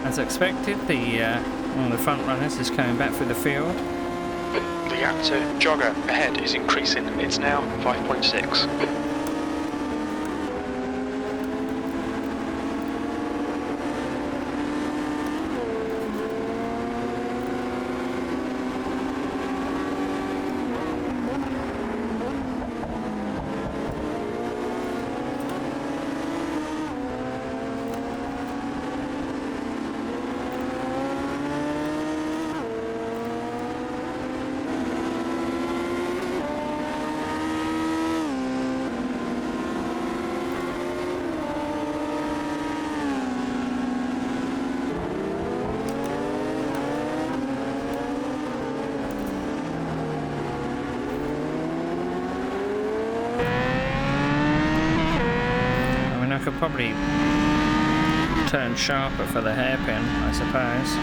As expected, one of the front runners is coming back through the field. The gap to jogger ahead is increasing. It's now 5.6. I could probably turn sharper for the hairpin, I suppose.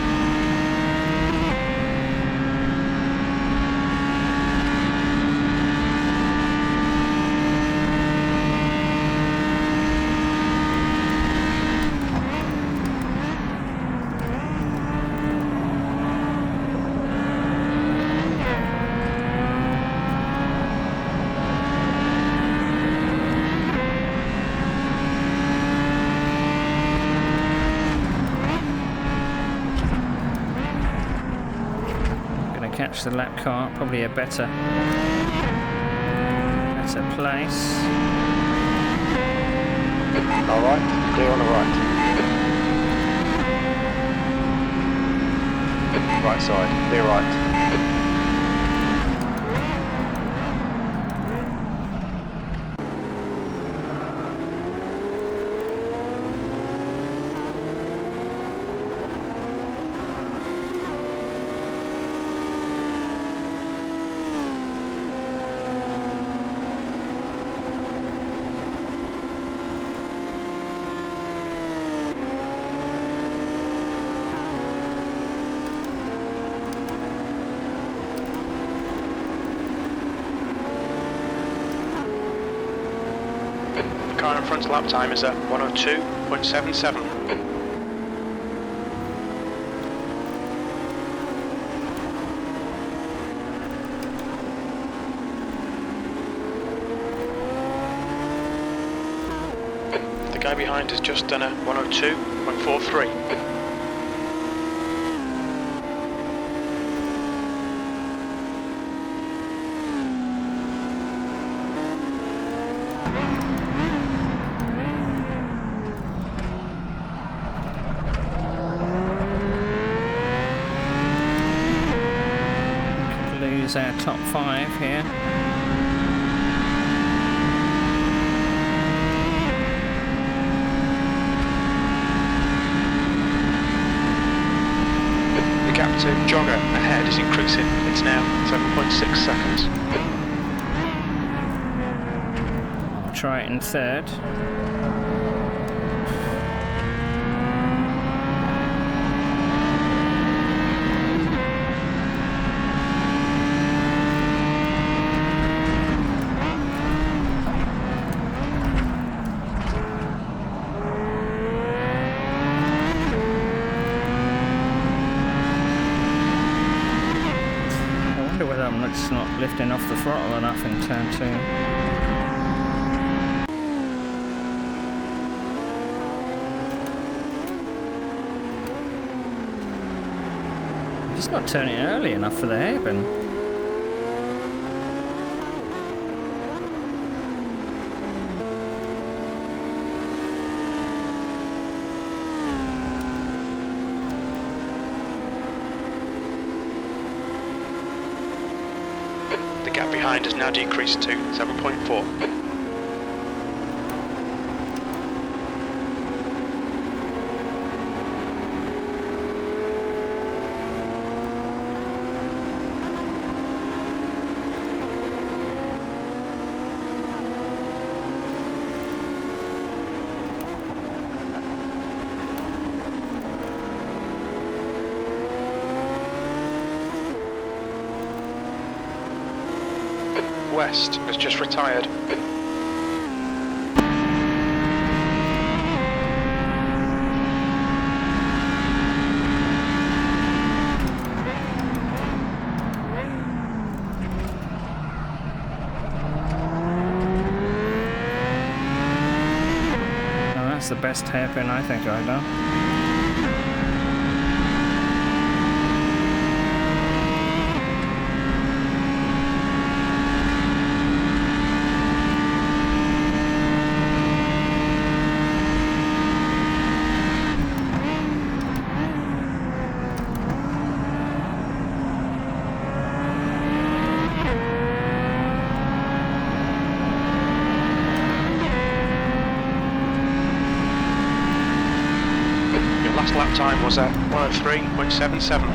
Catch the lap car, probably a better place. All right, clear on the right. Right side, clear right. Car in front's lap time is at 102.77. The guy behind has just done a 102.43. is our top 5 here. The gap to Jogger ahead is increasing. It's now 7.6 seconds. I'll try it in third. It's not lifting off the throttle enough in turn 2. I'm just not turning early enough for the hairpin. The gap behind has now decreased to 7.4. West has just retired. Oh, that's the best hairpin I think I've done. Last lap time was at 103.77.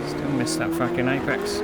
Still missed that fucking apex.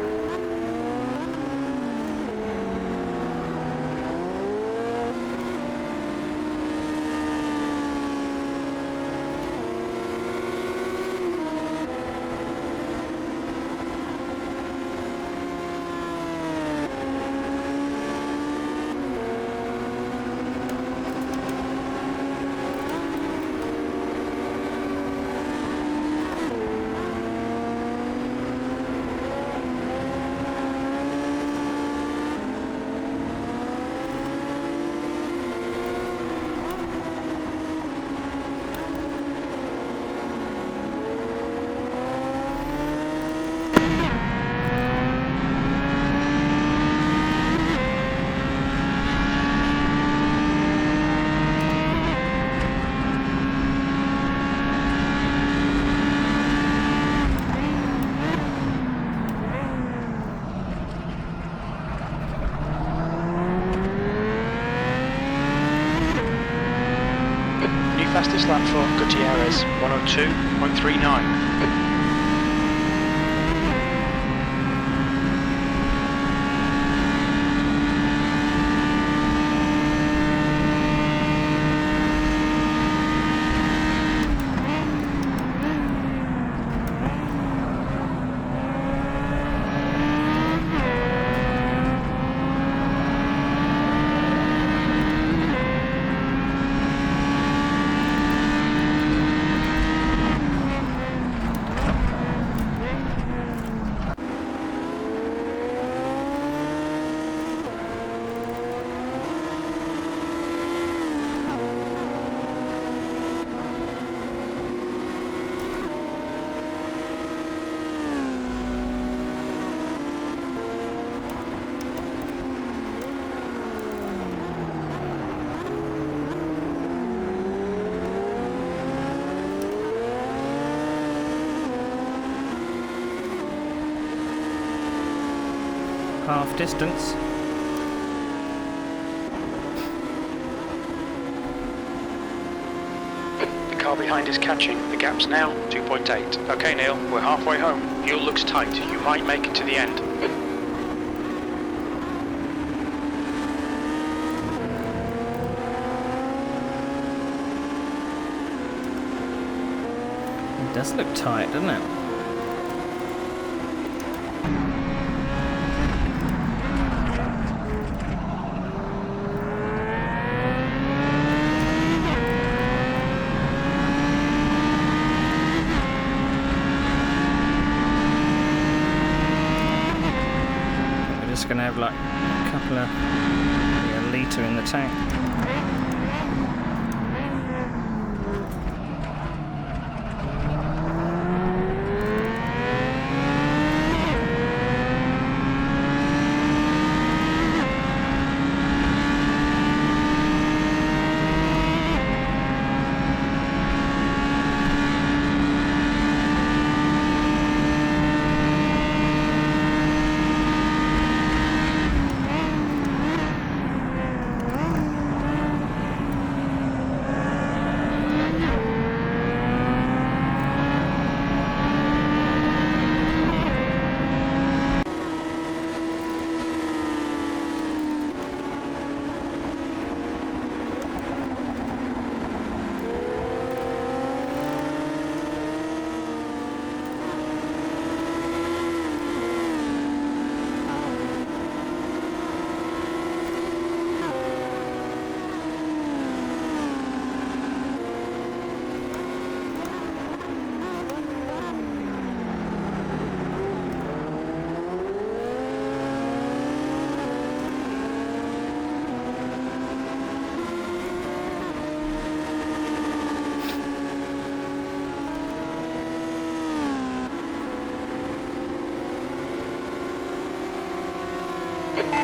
Fastest lap for Gutierrez, 102.39. half distance. The car behind is catching. The gap's now 2.8. Okay, Neil, we're halfway home. Fuel looks tight. You might make it to the end. It does look tight, doesn't it? We're just going to have like a couple of, a litre in the tank.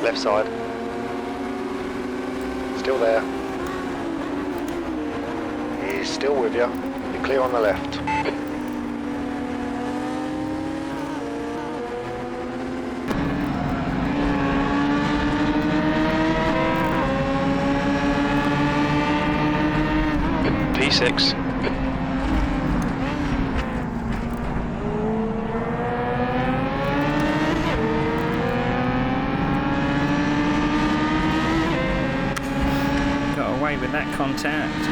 Left side. Still there. He's still with you. You're clear on the left. P6. Got away with that contact.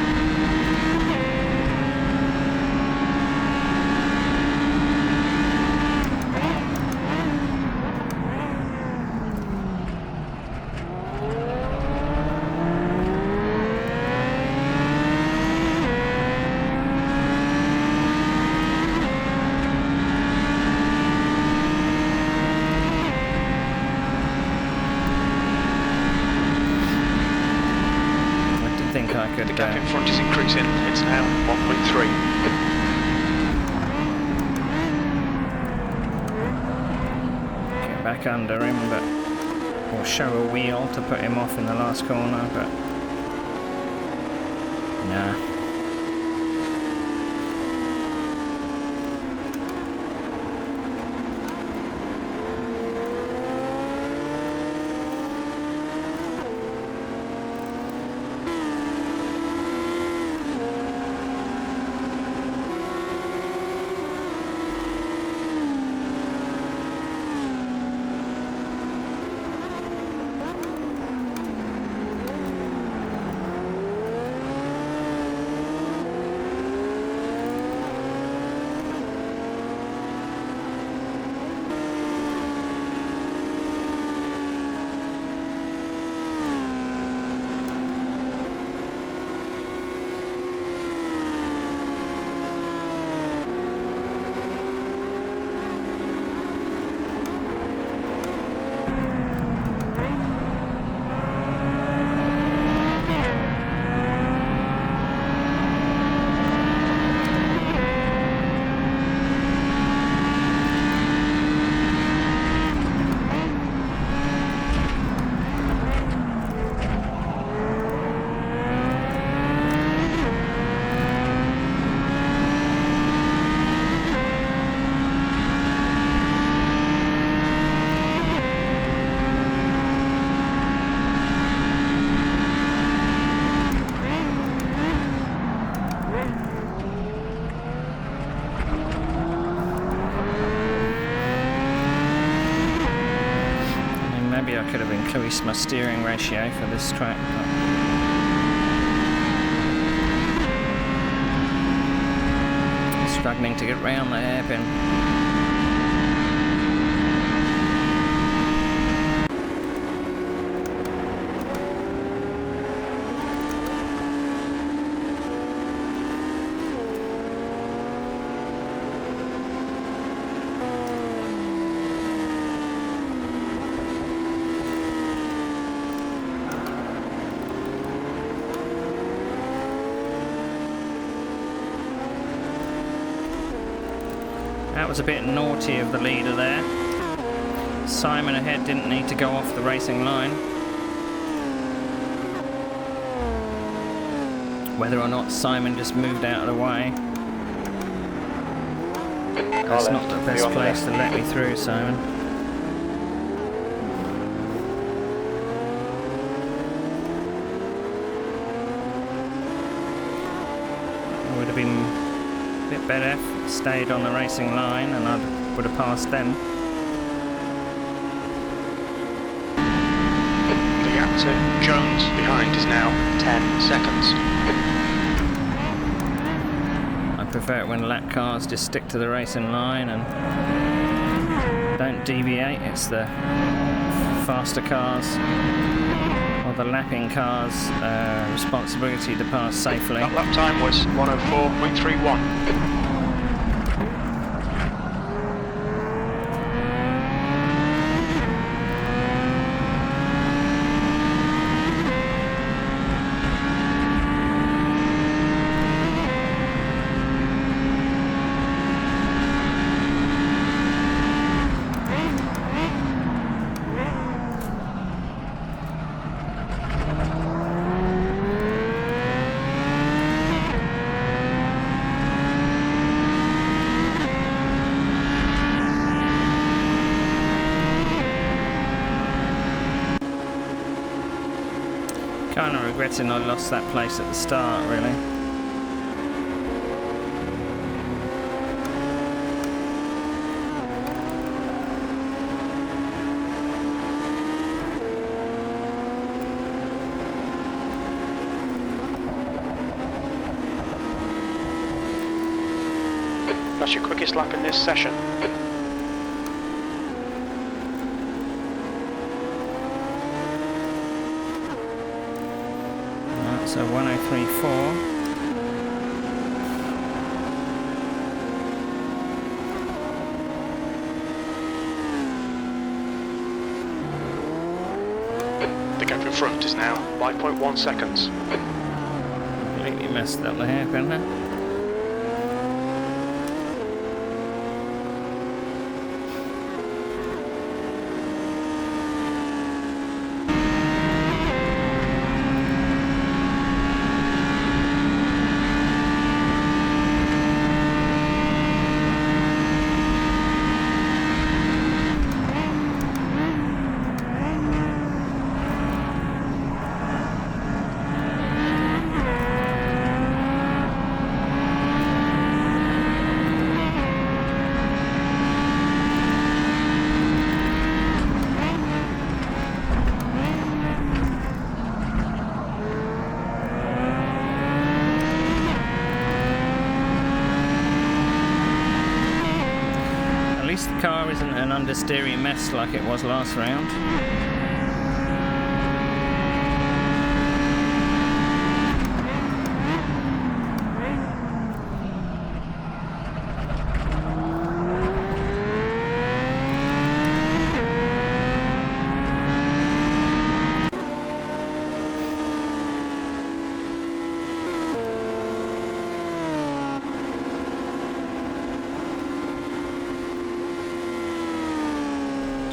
The gap in front is increasing. It's now 1.3. Get back under him, but or show a wheel to put him off in the last corner, but nah. Maybe I could have increased my steering ratio for this track. But struggling to get round the hairpin. That was a bit naughty of the leader there. Simon ahead didn't need to go off the racing line. Whether or not Simon just moved out of the way. That's not the best place to let me through, Simon. It would have been a bit better if it stayed on the racing line and I would have passed them. The gap to Jones behind is now 10 seconds. I prefer it when lap cars just stick to the racing line and don't deviate. It's the faster cars or the lapping cars' responsibility to pass safely. That lap time was 104.31. Kind of regretting I lost that place at the start, really. That's your quickest lap in this session. So 103.4. The gap in front is now 5.1 seconds. Completely messed up the hairpin there. At least the car isn't an understeering mess like it was last round.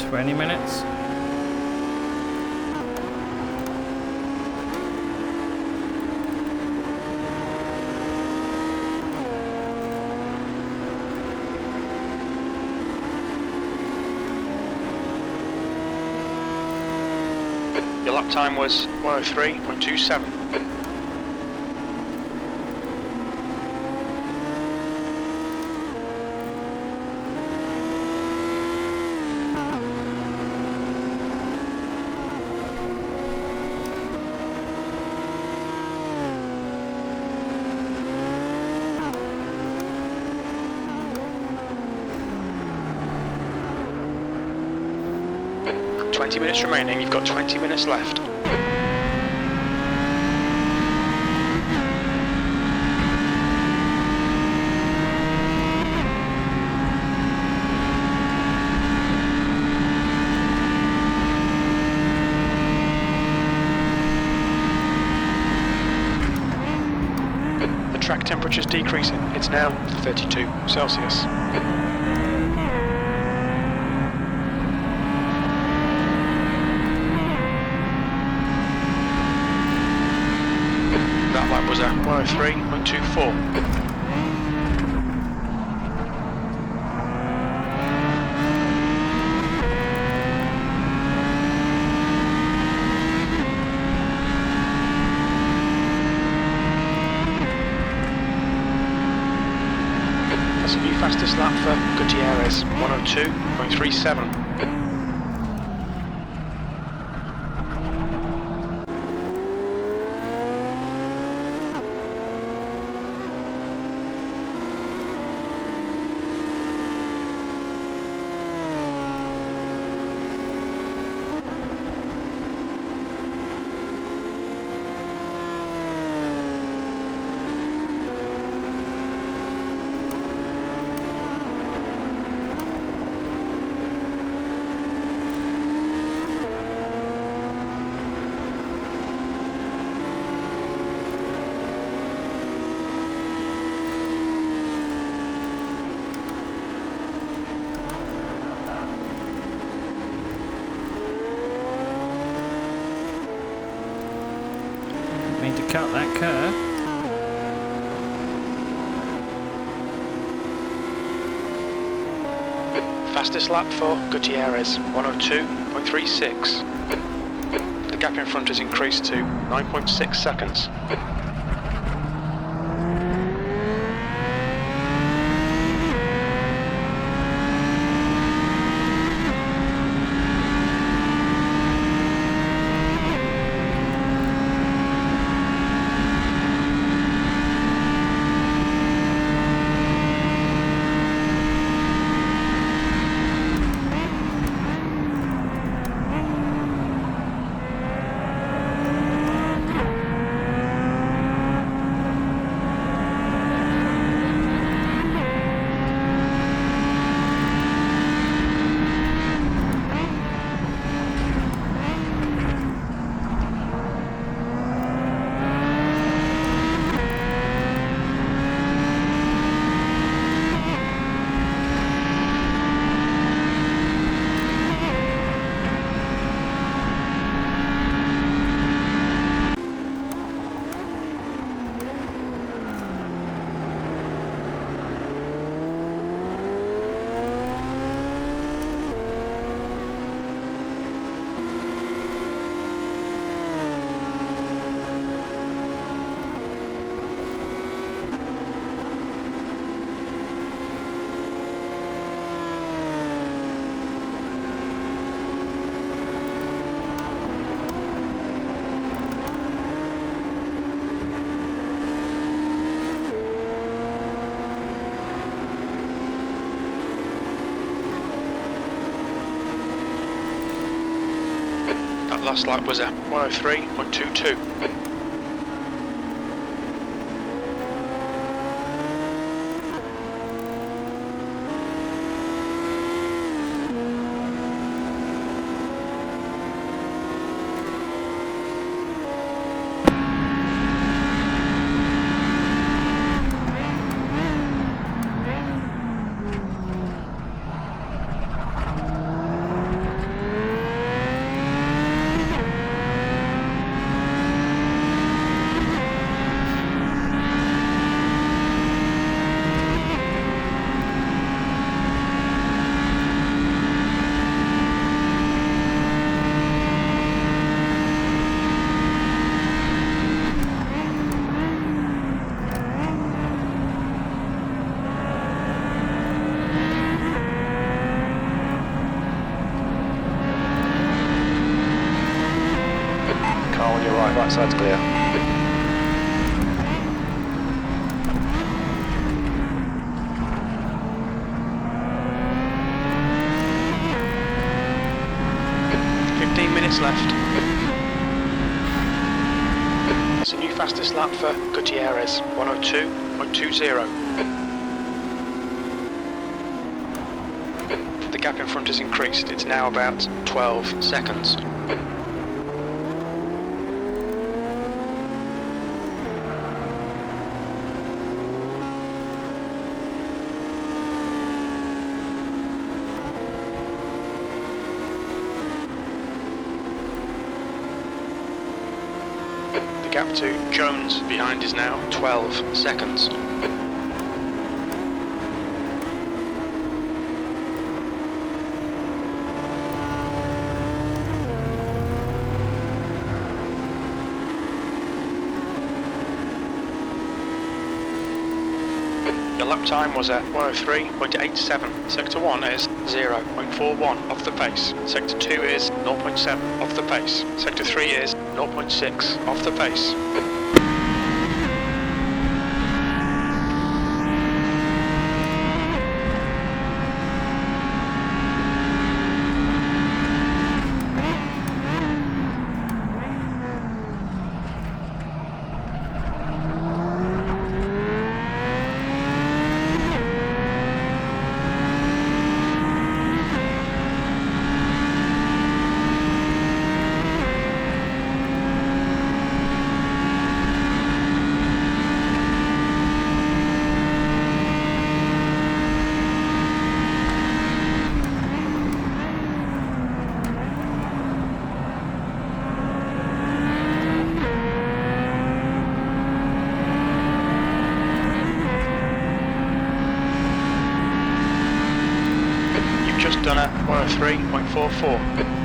Twenty minutes. Your lap time was 103.27. 20 minutes remaining, you've got 20 minutes left. The track temperature's decreasing. It's now 32 Celsius. That lap was a 103.24. That's a new fastest lap for Gutierrez, 102.37. Need to cut that curve. Fastest lap for Gutierrez, 102.36. The gap in front has increased to 9.6 seconds. That last lap was a 103.22. Car on your right side's clear. minutes left. That's a new fastest lap for Gutierrez, 102.20. The gap in front has increased, it's now about 12 seconds. The gap to Jones behind is now 12 seconds. Your lap time was at 103.87. Sector 1 is 0.41 off the pace. Sector 2 is 0.7 off the pace. Sector 3 is 0.6 off the pace. Just done at 103.44.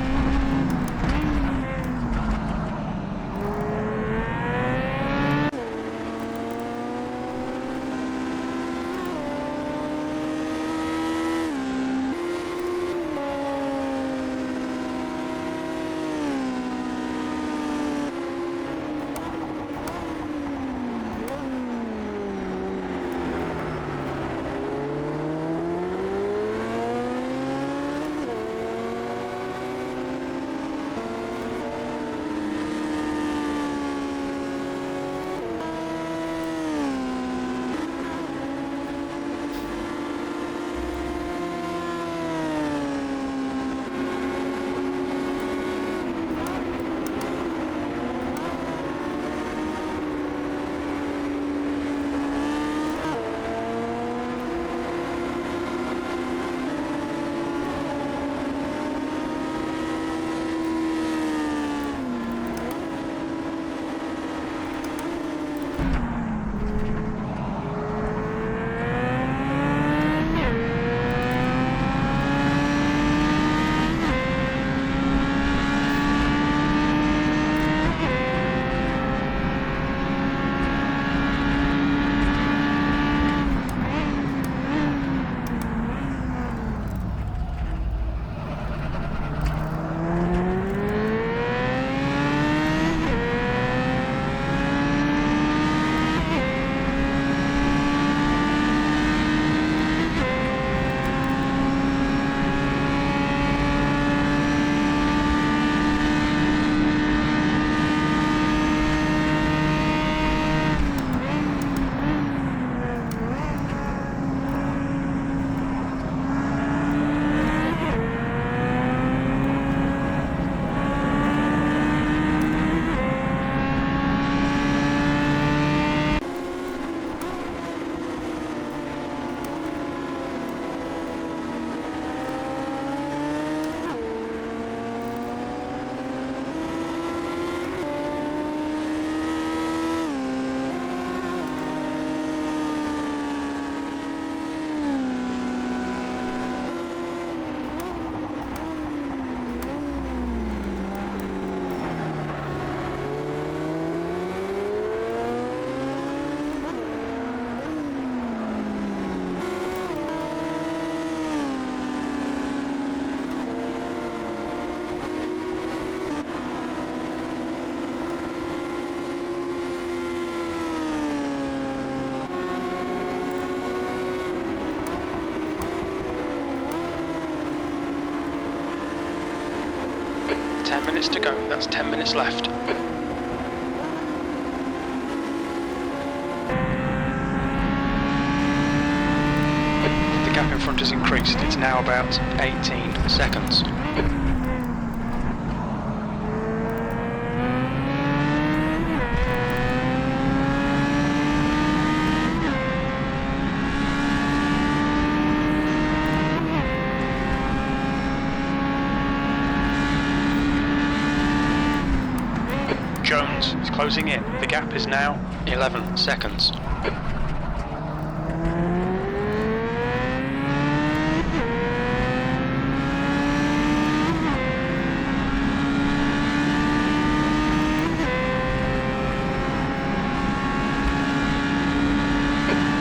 10 minutes to go. That's 10 minutes left. The gap in front has increased. It's now about 18 seconds. Jones is closing in. The gap is now 11 seconds. The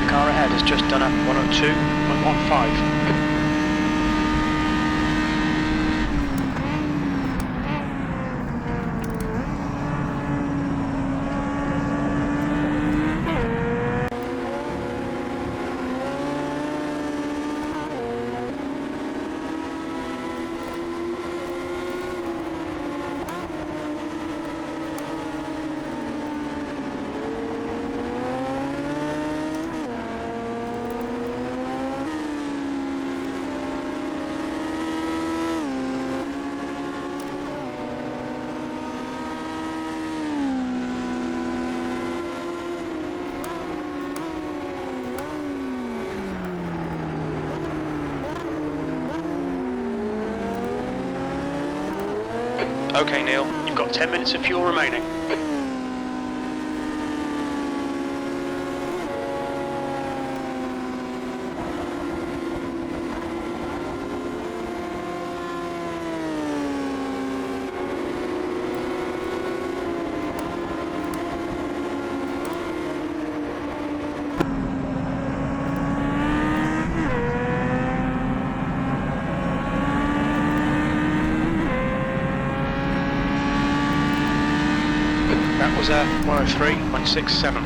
car ahead has just done a 102.15. Okay, Neil, you've got 10 minutes of fuel remaining. That was a 103.67.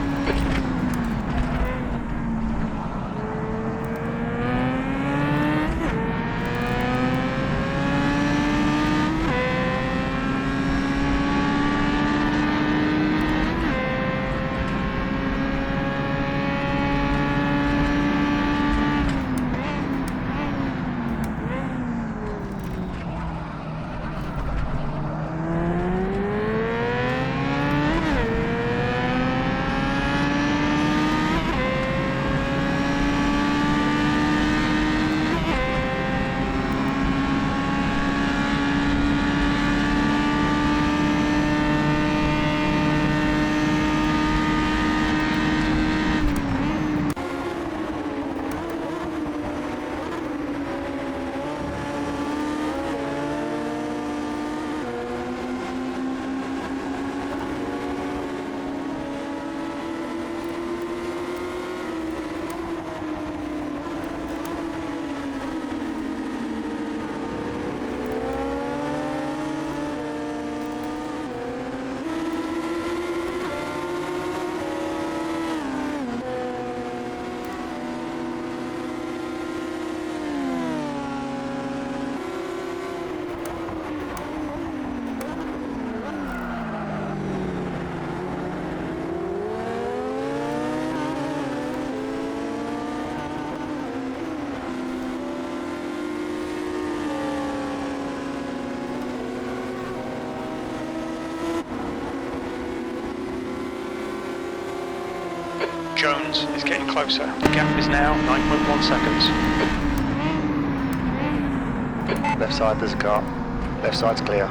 Jones is getting closer. The gap is now 9.1 seconds. Left side, there's a car. Left side's clear.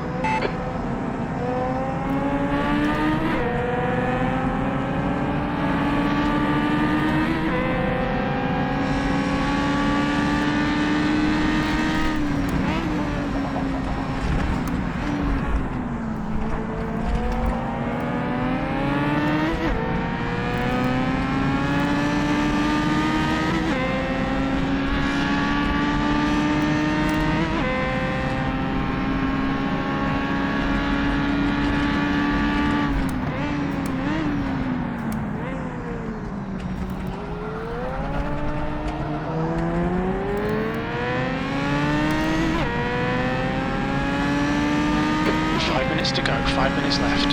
minutes to go, 5 minutes left.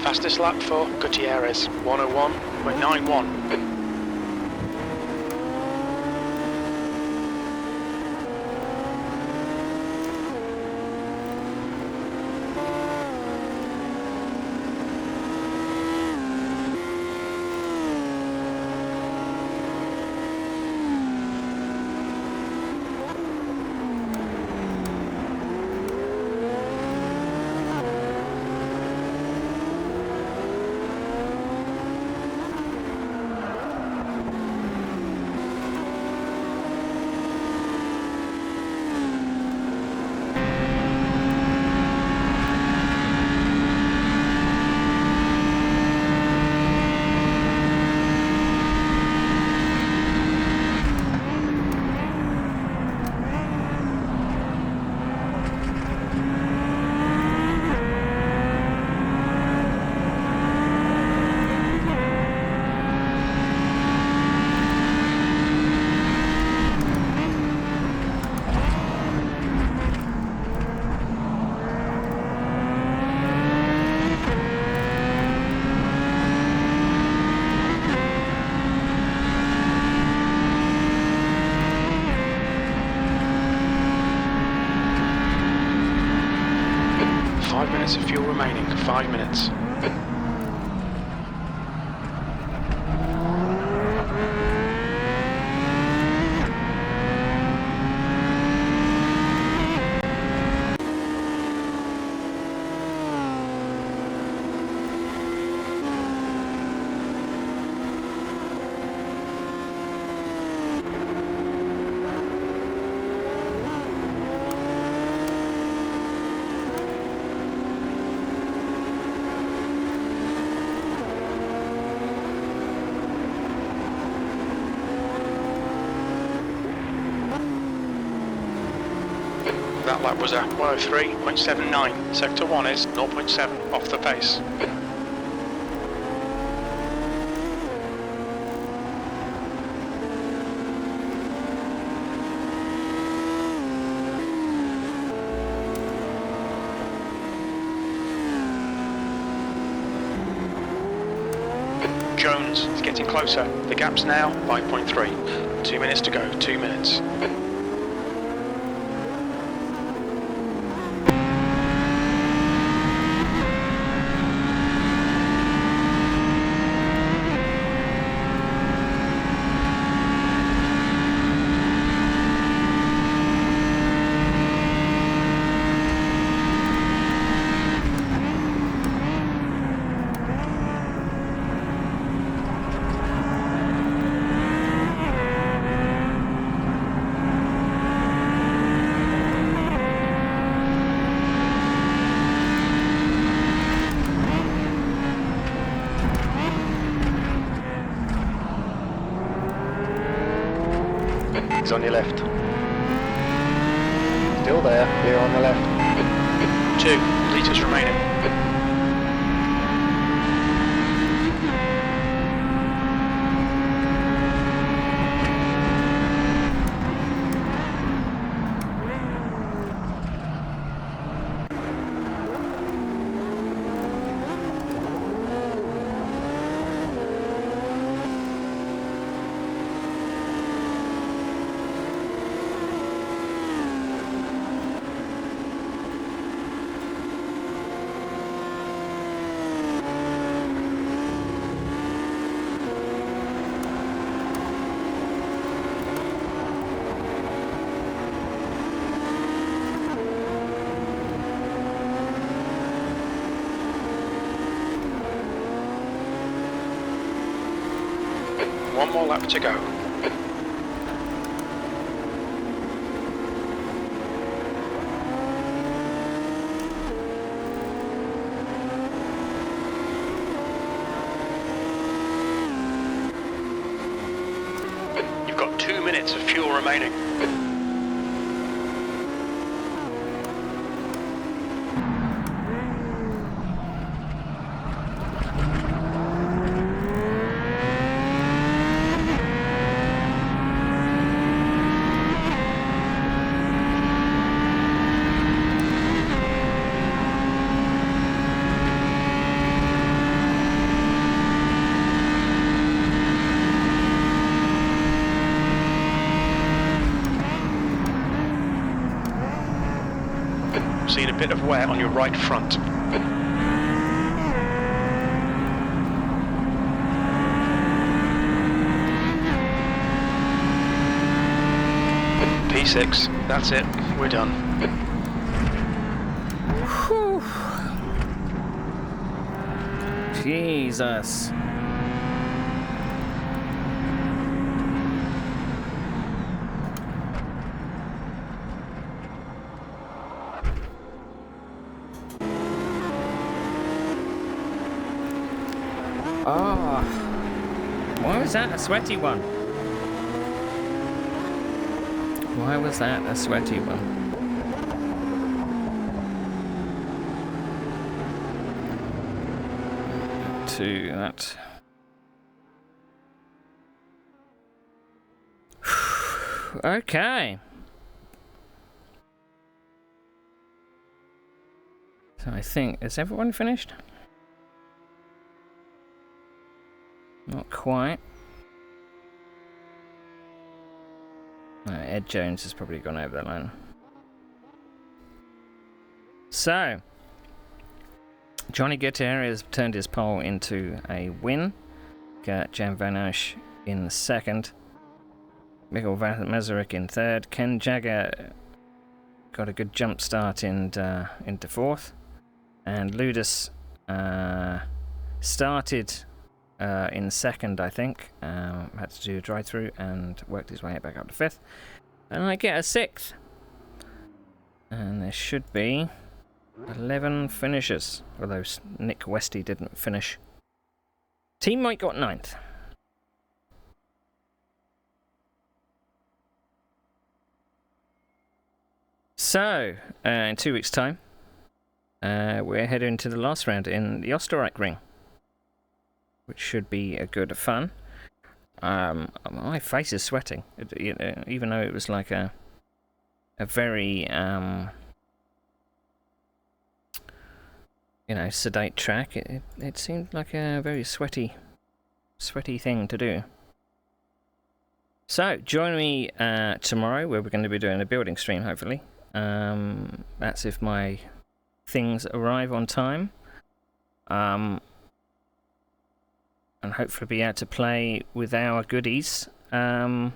Fastest lap for Gutierrez, 101.91. Of fuel remaining, 5 minutes. That lap was a 103.79. Sector 1 is 0.7 off the pace. Jones is getting closer. The gap's now 5.3. 2 minutes to go, 2 minutes. He's on your left. Still there, clear on the left. 2 litres remaining. One more lap to go. minutes of fuel remaining. Seen a bit of wear on your right front. P6, that's it, we're done. Whew. Jesus. Oh, why was that a sweaty one? Why was that a sweaty one? To that. Okay. So I think, is everyone finished? Not quite. No, Ed Jones has probably gone over that line. So, Johnny Gutierrez turned his pole into a win. Got Jan Van Asch in second. Mikkel Masaryk in third. Ken Jagger got a good jump start into fourth. And Ludus started in second, I think. Had to do a drive-through and worked his way back up to fifth. And I get a sixth. And there should be 11 finishers. Although Nick Westy didn't finish. Team Mike got ninth. So, in 2 weeks' time, we're heading to the last round in the Oostenrijk ring, which should be a good fun. My face is sweating, even though it was like a very sedate track. It seemed like a very sweaty thing to do. So join me tomorrow, where we're going to be doing a building stream, hopefully. That's if my things arrive on time. And hopefully be able to play with our goodies on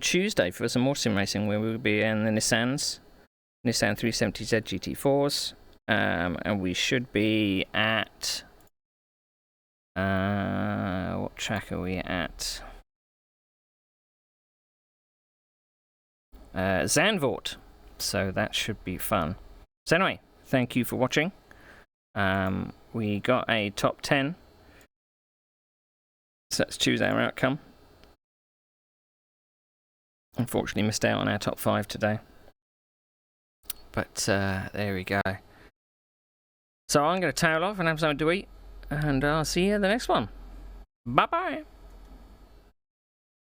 Tuesday for some more sim racing, where we'll be in the Nissan 370Z GT4s, and we should be at what track are we at? Zandvoort, so that should be fun. So anyway, thank you for watching. We got a top 10, so let's choose our outcome. Unfortunately missed out on our top 5 today, but there we go. So I'm going to tail off and have something to eat, and I'll see you in the next one. Bye bye.